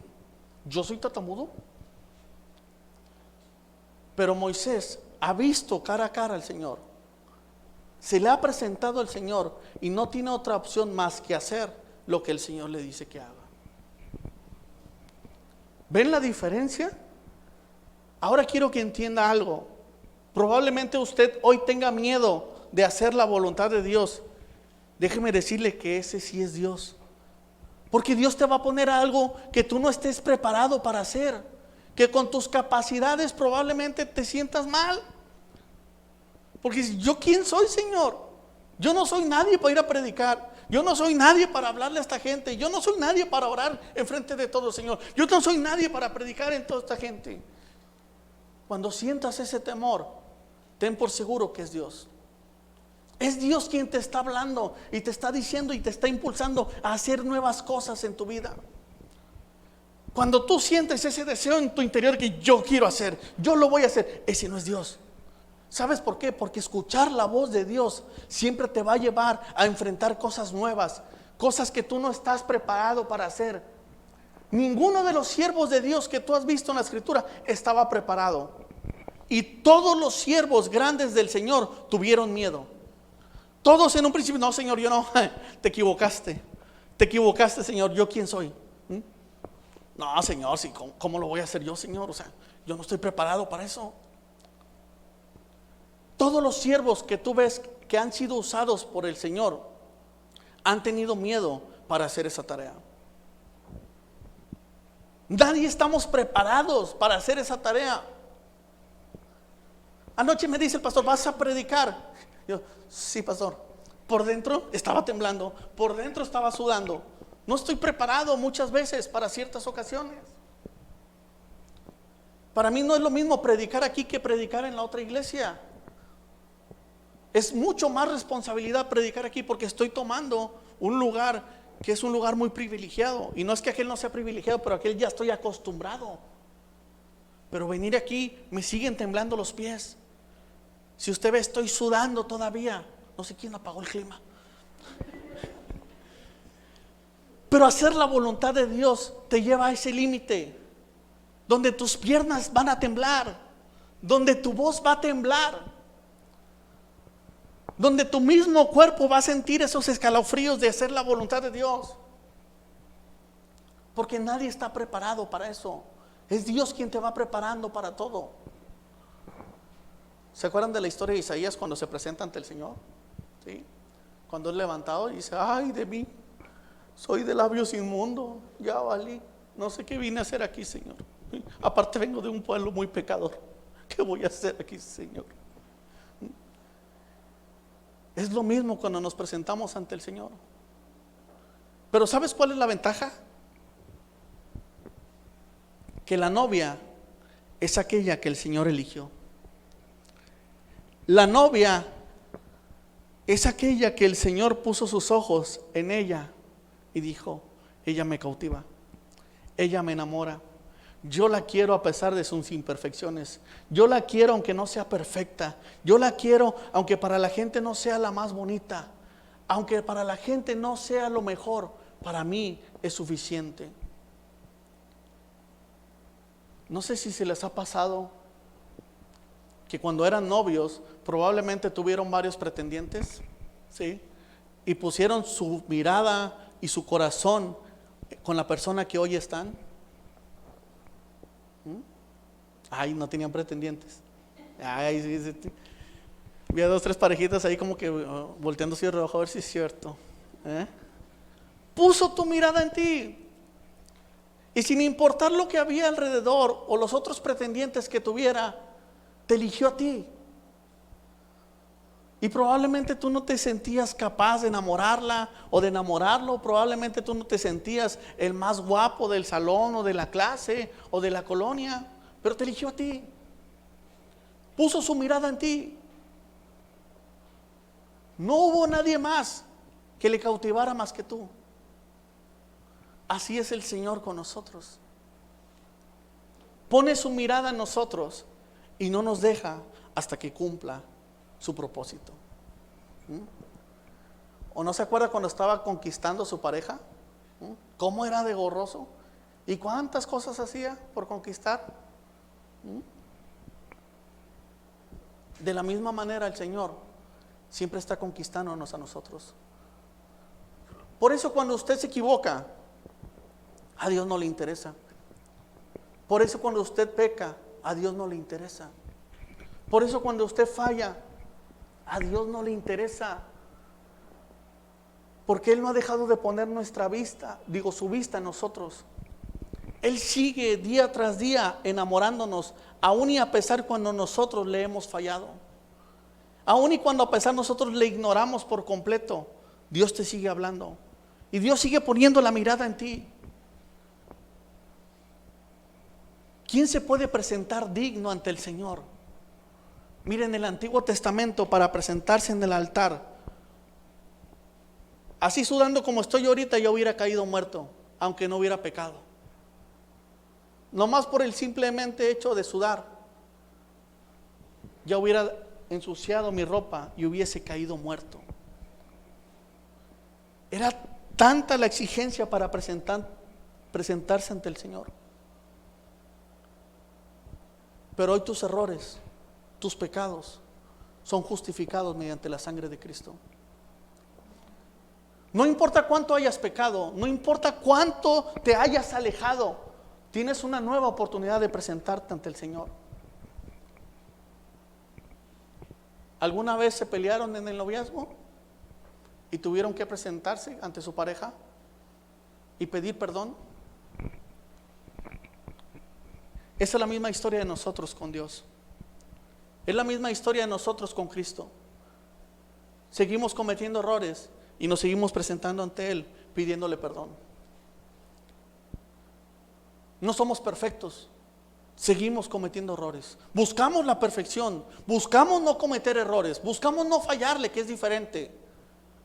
Yo soy tartamudo. Pero Moisés ha visto cara a cara al Señor. Se le ha presentado al Señor y no tiene otra opción más que hacer lo que el Señor le dice que haga. ¿Ven la diferencia? Ahora quiero que entienda algo. Probablemente usted hoy tenga miedo de hacer la voluntad de Dios. Déjeme decirle que ese sí es Dios. Porque Dios te va a poner algo que tú no estés preparado para hacer. Que con tus capacidades probablemente te sientas mal. Porque yo, ¿quién soy, Señor? Yo no soy nadie para ir a predicar. Yo no soy nadie para hablarle a esta gente. Yo no soy nadie para orar en frente de todo, Señor. Yo no soy nadie para predicar en toda esta gente. Cuando sientas ese temor, ten por seguro que es Dios. Es Dios quien te está hablando y te está diciendo y te está impulsando a hacer nuevas cosas en tu vida. Cuando tú sientes ese deseo en tu interior que yo quiero hacer, yo lo voy a hacer, ese no es Dios. ¿Sabes por qué? Porque escuchar la voz de Dios siempre te va a llevar a enfrentar cosas nuevas, cosas que tú no estás preparado para hacer. Ninguno de los siervos de Dios que tú has visto en la Escritura estaba preparado. Y todos los siervos grandes del Señor tuvieron miedo. Todos en un principio: no, Señor, yo no. Te equivocaste, Señor. ¿Yo quién soy? No, Señor, sí, ¿cómo lo voy a hacer yo, Señor? O sea, yo no estoy preparado para eso. Todos los siervos que tú ves que han sido usados por el Señor han tenido miedo para hacer esa tarea. Nadie estamos preparados para hacer esa tarea. Anoche me dice el pastor, ¿vas a predicar? Yo, sí, pastor. Por dentro estaba temblando, por dentro estaba sudando. No estoy preparado muchas veces para ciertas ocasiones. Para mí no es lo mismo predicar aquí que predicar en la otra iglesia. Es mucho más responsabilidad predicar aquí porque estoy tomando un lugar que es un lugar muy privilegiado. Y no es que aquel no sea privilegiado, pero aquel ya estoy acostumbrado. Pero venir aquí me siguen temblando los pies. Si usted ve, estoy sudando todavía. No sé quién apagó el clima. Pero hacer la voluntad de Dios te lleva a ese límite, donde tus piernas van a temblar, donde tu voz va a temblar, donde tu mismo cuerpo va a sentir esos escalofríos de hacer la voluntad de Dios. Porque nadie está preparado para eso. Es Dios quien te va preparando para todo. ¿Se acuerdan de la historia de Isaías cuando se presenta ante el Señor? ¿Sí? Cuando es levantado y dice, ay de mí, soy de labios inmundos, ya valí, no sé qué vine a hacer aquí, Señor. ¿Sí? Aparte vengo de un pueblo muy pecador. ¿Qué voy a hacer aquí, Señor? Es lo mismo cuando nos presentamos ante el Señor. Pero ¿sabes cuál es la ventaja? Que la novia es aquella que el Señor eligió. La novia es aquella que el Señor puso sus ojos en ella y dijo, ella me cautiva, ella me enamora, yo la quiero a pesar de sus imperfecciones, yo la quiero aunque no sea perfecta, yo la quiero aunque para la gente no sea la más bonita, aunque para la gente no sea lo mejor, para mí es suficiente. No sé si se les ha pasado que cuando eran novios probablemente tuvieron varios pretendientes, ¿sí? Y pusieron su mirada y su corazón con la persona que hoy están. Ay, no tenían pretendientes. Ay, sí. Vi a 2, 3 parejitas ahí como que volteando así de reojo a ver si es cierto. Puso tu mirada en ti. Y sin importar lo que había alrededor o los otros pretendientes que tuviera, te eligió a ti. Y probablemente tú no te sentías capaz de enamorarla o de enamorarlo. Probablemente tú no te sentías el más guapo del salón o de la clase o de la colonia, pero te eligió a ti. Puso su mirada en ti. No hubo nadie más que le cautivara más que tú. Así es el Señor con nosotros. Pone su mirada en nosotros y no nos deja hasta que cumpla su propósito. ¿O no se acuerda cuando estaba conquistando a su pareja? ¿Cómo era de gorroso? ¿Y cuántas cosas hacía por conquistar? De la misma manera el Señor siempre está conquistándonos a nosotros. Por eso cuando usted se equivoca, a Dios no le interesa. Por eso cuando usted peca, a Dios no le interesa. Por eso cuando usted falla, a Dios no le interesa. Porque Él no ha dejado de poner su vista en nosotros. Él sigue día tras día enamorándonos, aún y a pesar cuando nosotros le hemos fallado. Aún y cuando a pesar nosotros le ignoramos por completo, Dios te sigue hablando. Y Dios sigue poniendo la mirada en ti. ¿Quién se puede presentar digno ante el Señor? Miren, el Antiguo Testamento, para presentarse en el altar, así sudando como estoy ahorita, yo hubiera caído muerto, aunque no hubiera pecado. Nomás por el simplemente hecho de sudar, ya hubiera ensuciado mi ropa y hubiese caído muerto. Era tanta la exigencia para presentarse ante el Señor. Pero hoy tus errores, tus pecados son justificados mediante la sangre de Cristo. No importa cuánto hayas pecado, no importa cuánto te hayas alejado, tienes una nueva oportunidad de presentarte ante el Señor. ¿Alguna vez se pelearon en el noviazgo y tuvieron que presentarse ante su pareja y pedir perdón? Esa es la misma historia de nosotros con Dios. Es la misma historia de nosotros con Cristo. Seguimos cometiendo errores y nos seguimos presentando ante Él pidiéndole perdón. No somos perfectos. Seguimos cometiendo errores. Buscamos la perfección. Buscamos no cometer errores. Buscamos no fallarle, que es diferente.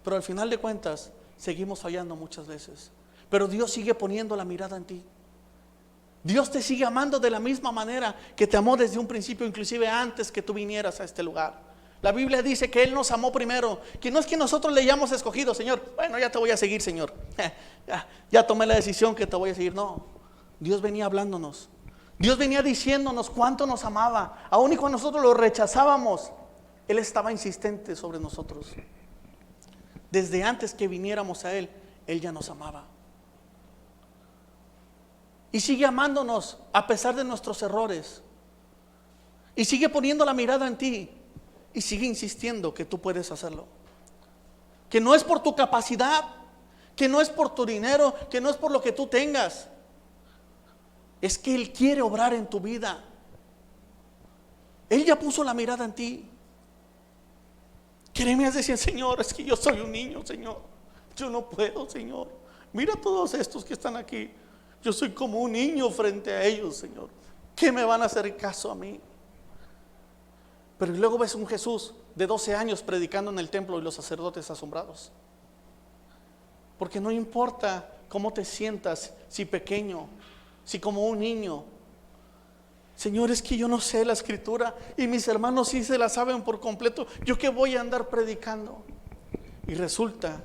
Pero al final de cuentas, seguimos fallando muchas veces. Pero Dios sigue poniendo la mirada en ti. Dios te sigue amando de la misma manera que te amó desde un principio, inclusive antes que tú vinieras a este lugar. La Biblia dice que Él nos amó primero, que no es que nosotros le hayamos escogido, Señor, bueno, ya te voy a seguir, Señor. Ya tomé la decisión que te voy a seguir. No, Dios venía hablándonos. Dios venía diciéndonos cuánto nos amaba. Aún y cuando nosotros lo rechazábamos, Él estaba insistente sobre nosotros. Desde antes que viniéramos a Él, Él ya nos amaba. Y sigue amándonos a pesar de nuestros errores. Y sigue poniendo la mirada en ti. Y sigue insistiendo que tú puedes hacerlo. Que no es por tu capacidad, que no es por tu dinero, que no es por lo que tú tengas. Es que Él quiere obrar en tu vida. Él ya puso la mirada en ti. Jeremías decía: Señor, es que yo soy un niño, Señor. Yo no puedo, Señor. Mira a todos estos que están aquí. Yo soy como un niño frente a ellos, Señor. ¿Qué me van a hacer caso a mí? Pero luego ves un Jesús de 12 años predicando en el templo y los sacerdotes asombrados. Porque no importa cómo te sientas, si pequeño, si como un niño. Señor, es que yo no sé la escritura y mis hermanos sí se la saben por completo. ¿Yo qué voy a andar predicando? Y resulta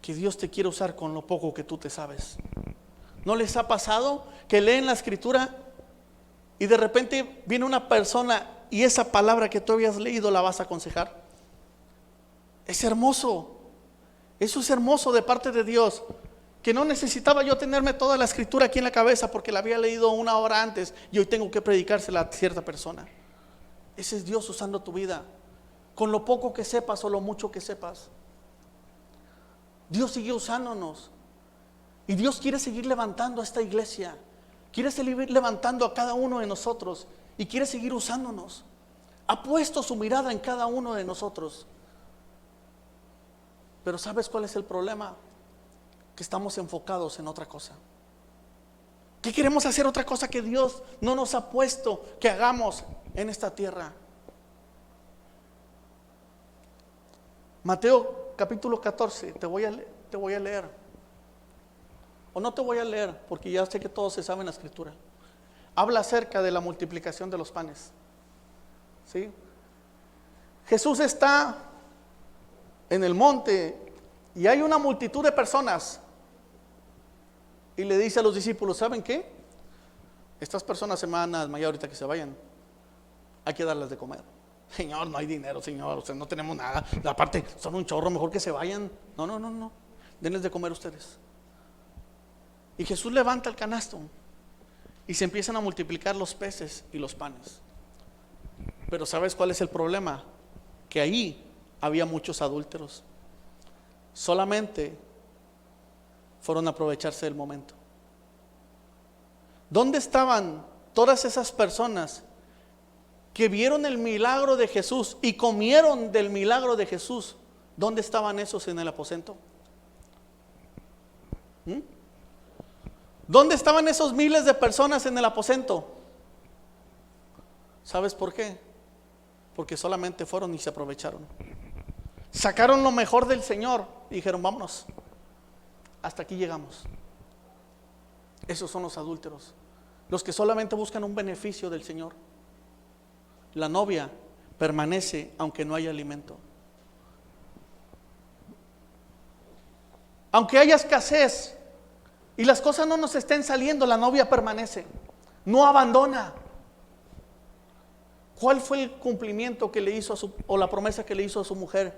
que Dios te quiere usar con lo poco que tú te sabes. ¿No les ha pasado que leen la escritura y de repente viene una persona y esa palabra que tú habías leído la vas a aconsejar? Es hermoso. Eso es hermoso de parte de Dios. Que no necesitaba yo tenerme toda la escritura aquí en la cabeza porque la había leído una hora antes y hoy tengo que predicársela a cierta persona. Ese es Dios usando tu vida, con lo poco que sepas o lo mucho que sepas. Dios sigue usándonos. Y Dios quiere seguir levantando a esta iglesia. Quiere seguir levantando a cada uno de nosotros. Y quiere seguir usándonos. Ha puesto su mirada en cada uno de nosotros. Pero ¿sabes cuál es el problema? Que estamos enfocados en otra cosa. Que queremos hacer otra cosa que Dios no nos ha puesto que hagamos en esta tierra. Mateo capítulo 14. Te voy a leer. O no te voy a leer, porque ya sé que todos se saben la escritura. Habla acerca de la multiplicación de los panes. ¿Sí? Jesús está en el monte y hay una multitud de personas. Y le dice a los discípulos: ¿saben qué? Estas personas se van a desmayar ahorita que se vayan. Hay que darles de comer. Señor, no hay dinero, Señor, o sea, no tenemos nada. Aparte, son un chorro, mejor que se vayan. No. Denles de comer ustedes. Y Jesús levanta el canasto y se empiezan a multiplicar los peces y los panes. Pero ¿sabes cuál es el problema? Que ahí había muchos adúlteros. Solamente fueron a aprovecharse del momento. ¿Dónde estaban todas esas personas que vieron el milagro de Jesús y comieron del milagro de Jesús? ¿Dónde estaban esos en el aposento? ¿Dónde estaban esos miles de personas en el aposento? ¿Sabes por qué? Porque solamente fueron y se aprovecharon. Sacaron lo mejor del Señor y dijeron: vámonos, hasta aquí llegamos. Esos son los adúlteros, los que solamente buscan un beneficio del Señor. La novia permanece aunque no haya alimento. Aunque haya escasez y las cosas no nos estén saliendo, la novia permanece, no abandona. ¿Cuál fue el cumplimiento que le hizo o la promesa que le hizo a su mujer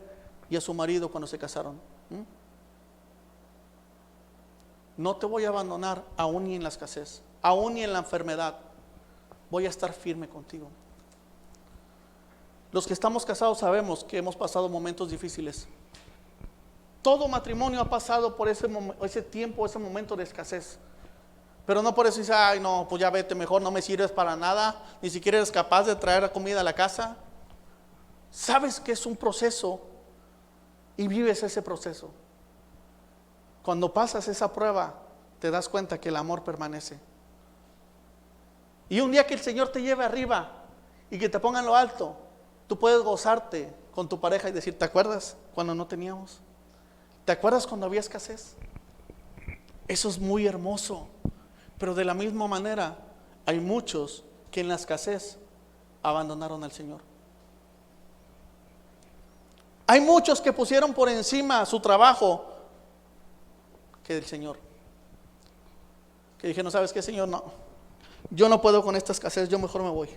y a su marido cuando se casaron? No te voy a abandonar aún ni en la escasez, aún ni en la enfermedad. Voy a estar firme contigo. Los que estamos casados sabemos que hemos pasado momentos difíciles. Todo matrimonio ha pasado por ese tiempo, ese momento de escasez. Pero no por eso dice, ay no, pues ya vete, mejor no me sirves para nada, ni siquiera eres capaz de traer comida a la casa. Sabes que es un proceso y vives ese proceso. Cuando pasas esa prueba, te das cuenta que el amor permanece. Y un día que el Señor te lleve arriba y que te ponga en lo alto, tú puedes gozarte con tu pareja y decir, ¿te acuerdas cuando no teníamos? ¿Te acuerdas cuando había escasez? Eso es muy hermoso. Pero de la misma manera, hay muchos que en la escasez abandonaron al Señor. Hay muchos que pusieron por encima su trabajo que el Señor. Que dijeron, ¿sabes qué, Señor? No, yo no puedo con esta escasez, yo mejor me voy.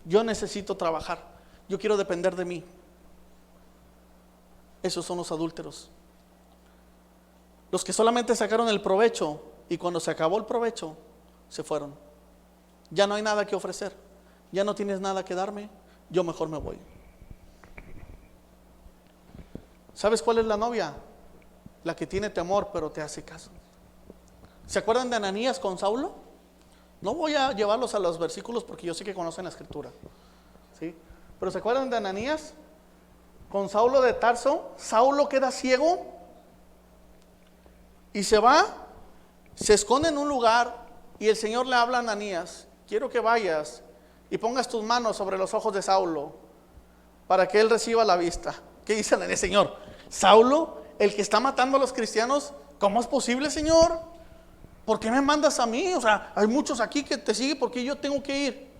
Yo necesito trabajar, yo quiero depender de mí. Esos son los adúlteros. Los que solamente sacaron el provecho y cuando se acabó el provecho, se fueron. Ya no hay nada que ofrecer, ya no tienes nada que darme, yo mejor me voy. ¿Sabes cuál es la novia? La que tiene temor pero te hace caso. ¿Se acuerdan de Ananías con Saulo? No voy a llevarlos a los versículos porque yo sé que conocen la escritura, ¿sí? Pero ¿se acuerdan de Ananías con Saulo de Tarso? Saulo queda ciego y se va, se esconde en un lugar y el Señor le habla a Ananías, quiero que vayas y pongas tus manos sobre los ojos de Saulo para que él reciba la vista. ¿Qué dice Ananías? Señor, Saulo, el que está matando a los cristianos, ¿cómo es posible, Señor? ¿Por qué me mandas a mí? O sea, hay muchos aquí que te siguen porque yo tengo que ir.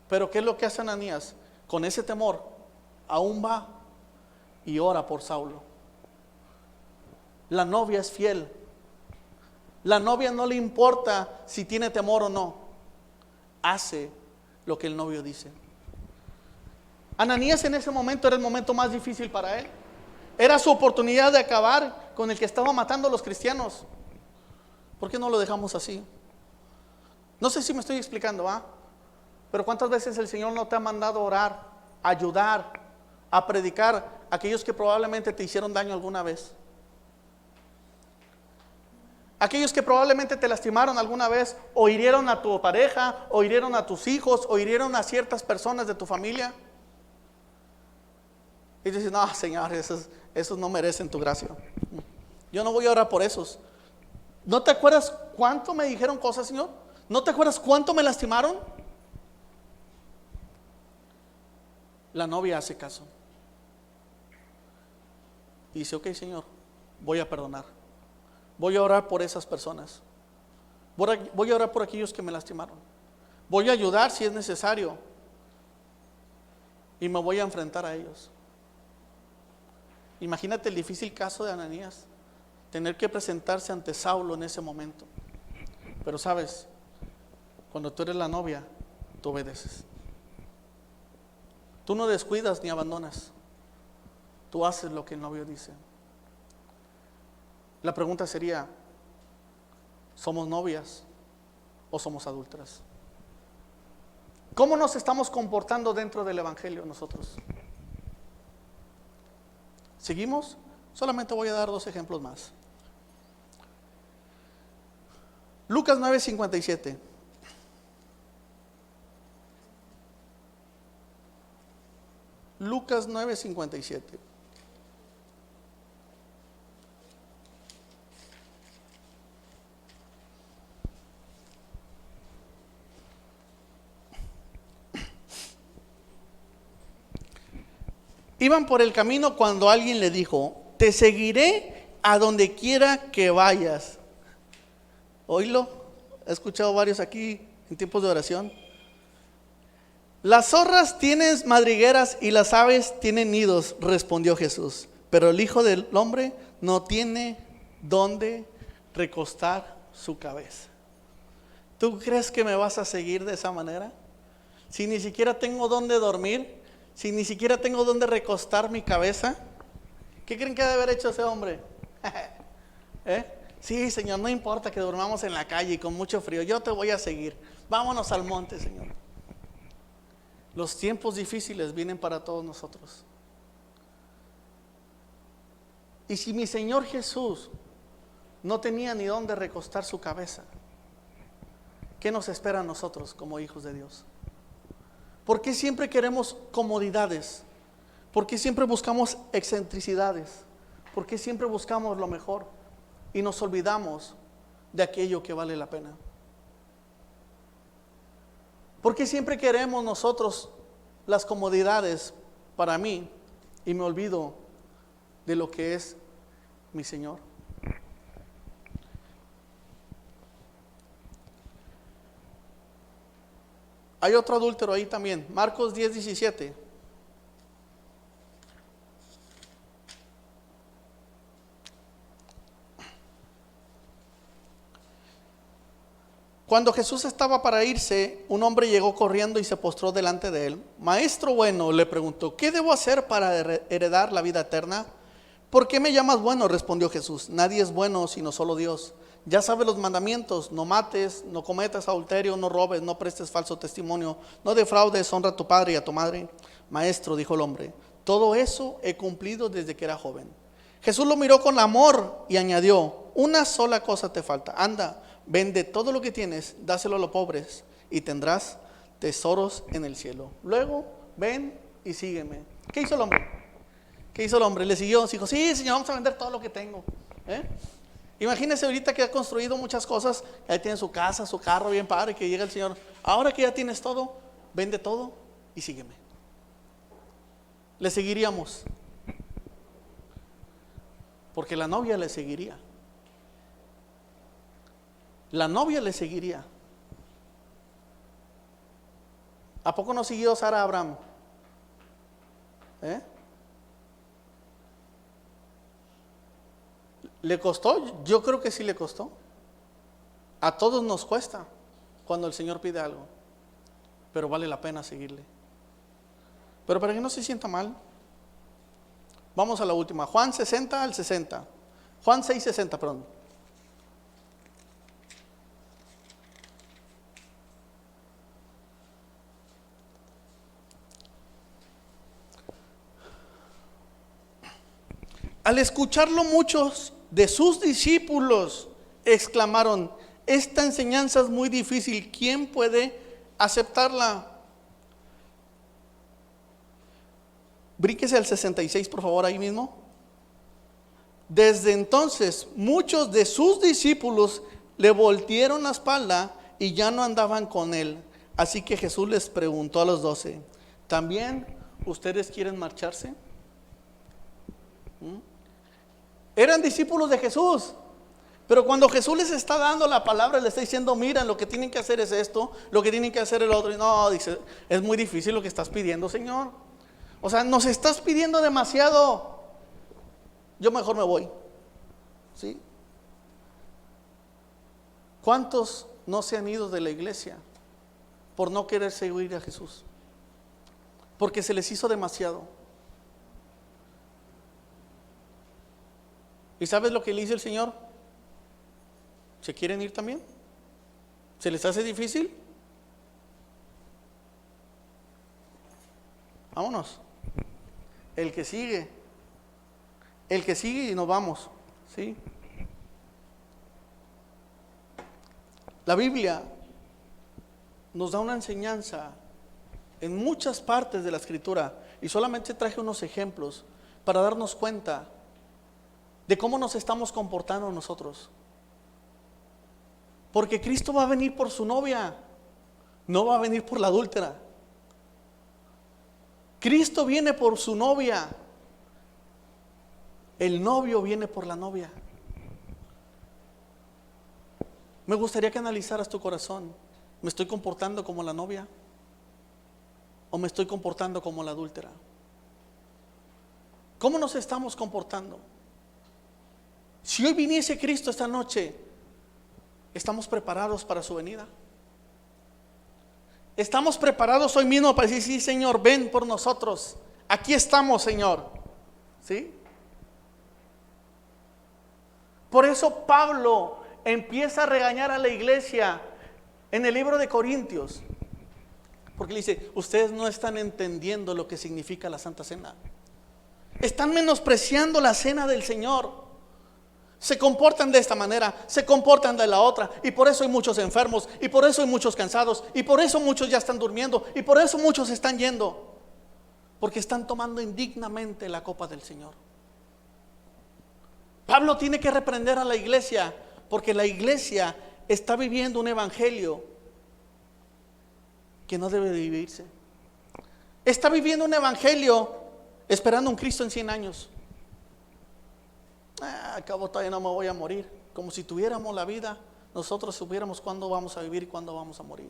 Pero ¿qué es lo que hace Ananías? Con ese temor, aún va y ora por Saulo. La novia es fiel. La novia no le importa si tiene temor o no. Hace lo que el novio dice. Ananías en ese momento era el momento más difícil para él. Era su oportunidad de acabar con el que estaba matando a los cristianos. ¿Por qué no lo dejamos así? No sé si me estoy explicando, pero ¿cuántas veces el Señor no te ha mandado a orar, a ayudar, a predicar a aquellos que probablemente te hicieron daño alguna vez? Aquellos que probablemente te lastimaron alguna vez, o hirieron a tu pareja, o hirieron a tus hijos, o hirieron a ciertas personas de tu familia. Y dices, no, Señor, esos no merecen tu gracia. Yo no voy a orar por esos. ¿No te acuerdas cuánto me dijeron cosas, Señor? ¿No te acuerdas cuánto me lastimaron? La novia hace caso. Y dice, ok, Señor, voy a perdonar. Voy a orar por esas personas. Voy a orar por aquellos que me lastimaron. Voy a ayudar si es necesario. Y me voy a enfrentar a ellos. Imagínate el difícil caso de Ananías. Tener que presentarse ante Saulo en ese momento. Pero sabes, cuando tú eres la novia, tú obedeces. Tú no descuidas ni abandonas. Tú haces lo que el novio dice. La pregunta sería, ¿somos novias o somos adúlteras? ¿Cómo nos estamos comportando dentro del Evangelio nosotros? ¿Seguimos? Solamente voy a dar 2 ejemplos más. Lucas 9:57. Lucas 9:57. Iban por el camino cuando alguien le dijo, te seguiré a donde quiera que vayas. Oílo, he escuchado varios aquí en tiempos de oración. Las zorras tienen madrigueras y las aves tienen nidos, respondió Jesús. Pero el Hijo del Hombre no tiene dónde recostar su cabeza. ¿Tú crees que me vas a seguir de esa manera? Si ni siquiera tengo dónde dormir, si ni siquiera tengo dónde recostar mi cabeza, ¿qué creen que ha de haber hecho ese hombre? Sí, Señor, no importa que durmamos en la calle y con mucho frío, yo te voy a seguir. Vámonos al monte, Señor. Los tiempos difíciles vienen para todos nosotros. Y si mi Señor Jesús no tenía ni dónde recostar su cabeza, ¿qué nos espera a nosotros como hijos de Dios? ¿Por qué siempre queremos comodidades? ¿Por qué siempre buscamos excentricidades? ¿Por qué siempre buscamos lo mejor y nos olvidamos de aquello que vale la pena? ¿Por qué siempre queremos nosotros las comodidades para mí y me olvido de lo que es mi Señor? Hay otro adúltero ahí también, Marcos 10:17. Cuando Jesús estaba para irse, un hombre llegó corriendo y se postró delante de él. Maestro bueno, le preguntó, ¿qué debo hacer para heredar la vida eterna? ¿Por qué me llamas bueno?, respondió Jesús. Nadie es bueno sino solo Dios. Ya sabes los mandamientos: no mates, no cometas adulterio, no robes, no prestes falso testimonio, no defraudes, honra a tu padre y a tu madre. Maestro, dijo el hombre, todo eso he cumplido desde que era joven. Jesús lo miró con amor y añadió, una sola cosa te falta. Anda, vende todo lo que tienes, dáselo a los pobres y tendrás tesoros en el cielo. Luego, ven y sígueme. ¿Qué hizo el hombre? ¿Qué hizo el hombre? Le siguió, dijo, sí, Señor, vamos a vender todo lo que tengo. Imagínese ahorita que ha construido muchas cosas, ahí tiene su casa, su carro bien padre, que llega el Señor, ahora que ya tienes todo, vende todo y sígueme. Le seguiríamos, porque la novia le seguiría. La novia le seguiría. ¿A poco no siguió Sara a Abraham? ¿Le costó? Yo creo que sí le costó. A todos nos cuesta cuando el Señor pide algo, pero vale la pena seguirle. Pero para que no se sienta mal, vamos a la última, Juan 60 al 60. Juan 6:60, perdón. Al escucharlo, muchos de sus discípulos exclamaron, esta enseñanza es muy difícil, ¿quién puede aceptarla? Bríquese al 66, por favor, ahí mismo. Desde entonces, muchos de sus discípulos le voltearon la espalda y ya no andaban con él. Así que Jesús les preguntó a los 12, ¿también ustedes quieren marcharse? Eran discípulos de Jesús, pero cuando Jesús les está dando la palabra, les está diciendo, miren, lo que tienen que hacer es esto, lo que tienen que hacer el otro. Y no, dice, es muy difícil lo que estás pidiendo, Señor. O sea, nos estás pidiendo demasiado. Yo mejor me voy. ¿Sí? ¿Cuántos no se han ido de la iglesia por no querer seguir a Jesús? Porque se les hizo demasiado. ¿Y sabes lo que le dice el Señor? ¿Se quieren ir también? ¿Se les hace difícil? Vámonos. El que sigue y nos vamos. ¿Sí? La Biblia nos da una enseñanza en muchas partes de la Escritura, y solamente traje unos ejemplos para darnos cuenta de cómo nos estamos comportando nosotros. Porque Cristo va a venir por su novia, no va a venir por la adúltera. Cristo viene por su novia, el novio viene por la novia. Me gustaría que analizaras tu corazón. ¿Me estoy comportando como la novia o me estoy comportando como la adúltera? ¿Cómo nos estamos comportando? Si hoy viniese Cristo esta noche, ¿estamos preparados para su venida? ¿Estamos preparados hoy mismo para decir, sí, Señor, ven por nosotros? Aquí estamos, Señor. ¿Sí? Por eso Pablo empieza a regañar a la iglesia en el libro de Corintios. Porque le dice, ustedes no están entendiendo lo que significa la Santa Cena. Están menospreciando la cena del Señor. Se comportan de esta manera, se comportan de la otra, y por eso hay muchos enfermos, y por eso hay muchos cansados, y por eso muchos ya están durmiendo, y por eso muchos están yendo, porque están tomando indignamente la copa del Señor. Pablo tiene que reprender a la iglesia, porque la iglesia está viviendo un evangelio que no debe de vivirse. Está viviendo un evangelio esperando un Cristo en 100 años. Al cabo todavía no me voy a morir. Como si tuviéramos la vida, nosotros supiéramos cuándo vamos a vivir y cuándo vamos a morir.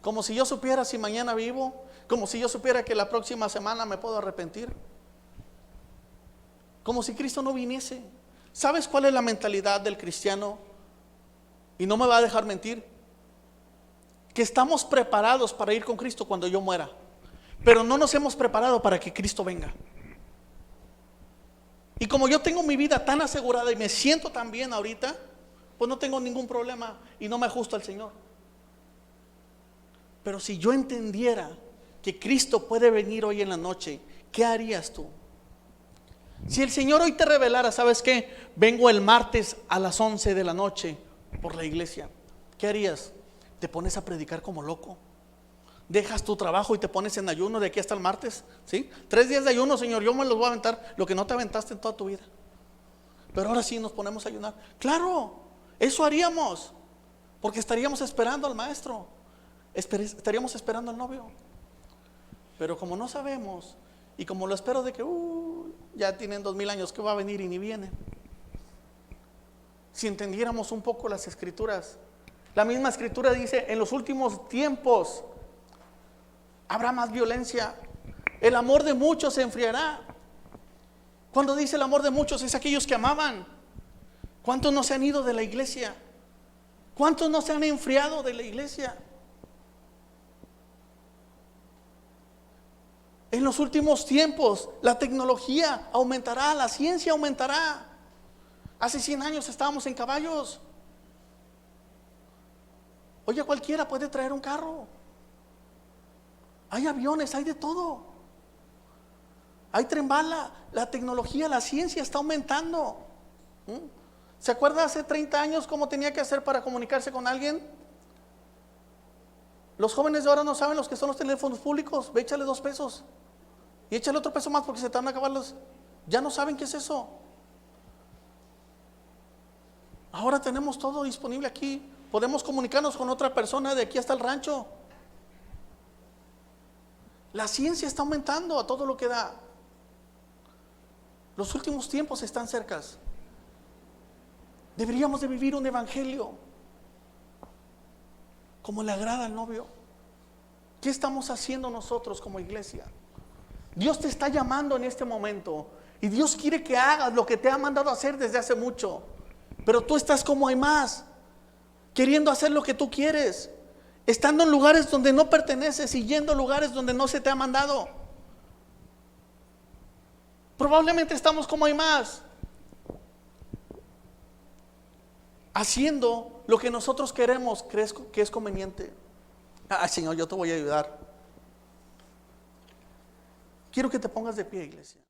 Como si yo supiera si mañana vivo, como si yo supiera que la próxima semana me puedo arrepentir. Como si Cristo no viniese. ¿Sabes cuál es la mentalidad del cristiano? Y no me va a dejar mentir. Que estamos preparados para ir con Cristo cuando yo muera, pero no nos hemos preparado para que Cristo venga. Y como yo tengo mi vida tan asegurada y me siento tan bien ahorita, pues no tengo ningún problema y no me ajusto al Señor. Pero si yo entendiera que Cristo puede venir hoy en la noche, ¿qué harías tú? Si el Señor hoy te revelara, ¿sabes qué? Vengo el martes a las 11 de la noche por la iglesia, ¿qué harías? ¿Te pones a predicar como loco? ¿Dejas tu trabajo y te pones en ayuno de aquí hasta el martes? ¿Sí? 3 días de ayuno, Señor, yo me los voy a aventar, lo que no te aventaste en toda tu vida. Pero ahora sí nos ponemos a ayunar. Claro, eso haríamos, porque estaríamos esperando al maestro, estaríamos esperando al novio. Pero como no sabemos, y como lo espero de que ya tienen 2000 años que va a venir y ni viene. Si entendiéramos un poco las escrituras, la misma escritura dice, en los últimos tiempos habrá más violencia, el amor de muchos se enfriará. Cuando dice el amor de muchos, es aquellos que amaban. ¿Cuántos no se han ido de la iglesia? ¿Cuántos no se han enfriado de la iglesia? En los últimos tiempos la tecnología aumentará, la ciencia aumentará. Hace 100 años estábamos en caballos. Oye, cualquiera puede traer un carro. Hay aviones, hay de todo. Hay tren bala. La tecnología, la ciencia está aumentando. ¿Se acuerda hace 30 años cómo tenía que hacer para comunicarse con alguien? Los jóvenes de ahora no saben los que son los teléfonos públicos. Ve, échale 2 pesos y échale otro peso más porque se te van a acabar los. Ya no saben qué es eso. Ahora tenemos todo disponible aquí. Podemos comunicarnos con otra persona de aquí hasta el rancho. La ciencia está aumentando a todo lo que da. Los últimos tiempos están cercas. Deberíamos de vivir un evangelio como le agrada al novio. ¿Qué estamos haciendo nosotros como iglesia? Dios te está llamando en este momento y Dios quiere que hagas lo que te ha mandado a hacer desde hace mucho. Pero tú estás como hay más, queriendo hacer lo que tú quieres, estando en lugares donde no perteneces y yendo a lugares donde no se te ha mandado. Probablemente estamos como hay más, haciendo lo que nosotros queremos, crees que es conveniente. Señor, yo te voy a ayudar. Quiero que te pongas de pie, iglesia.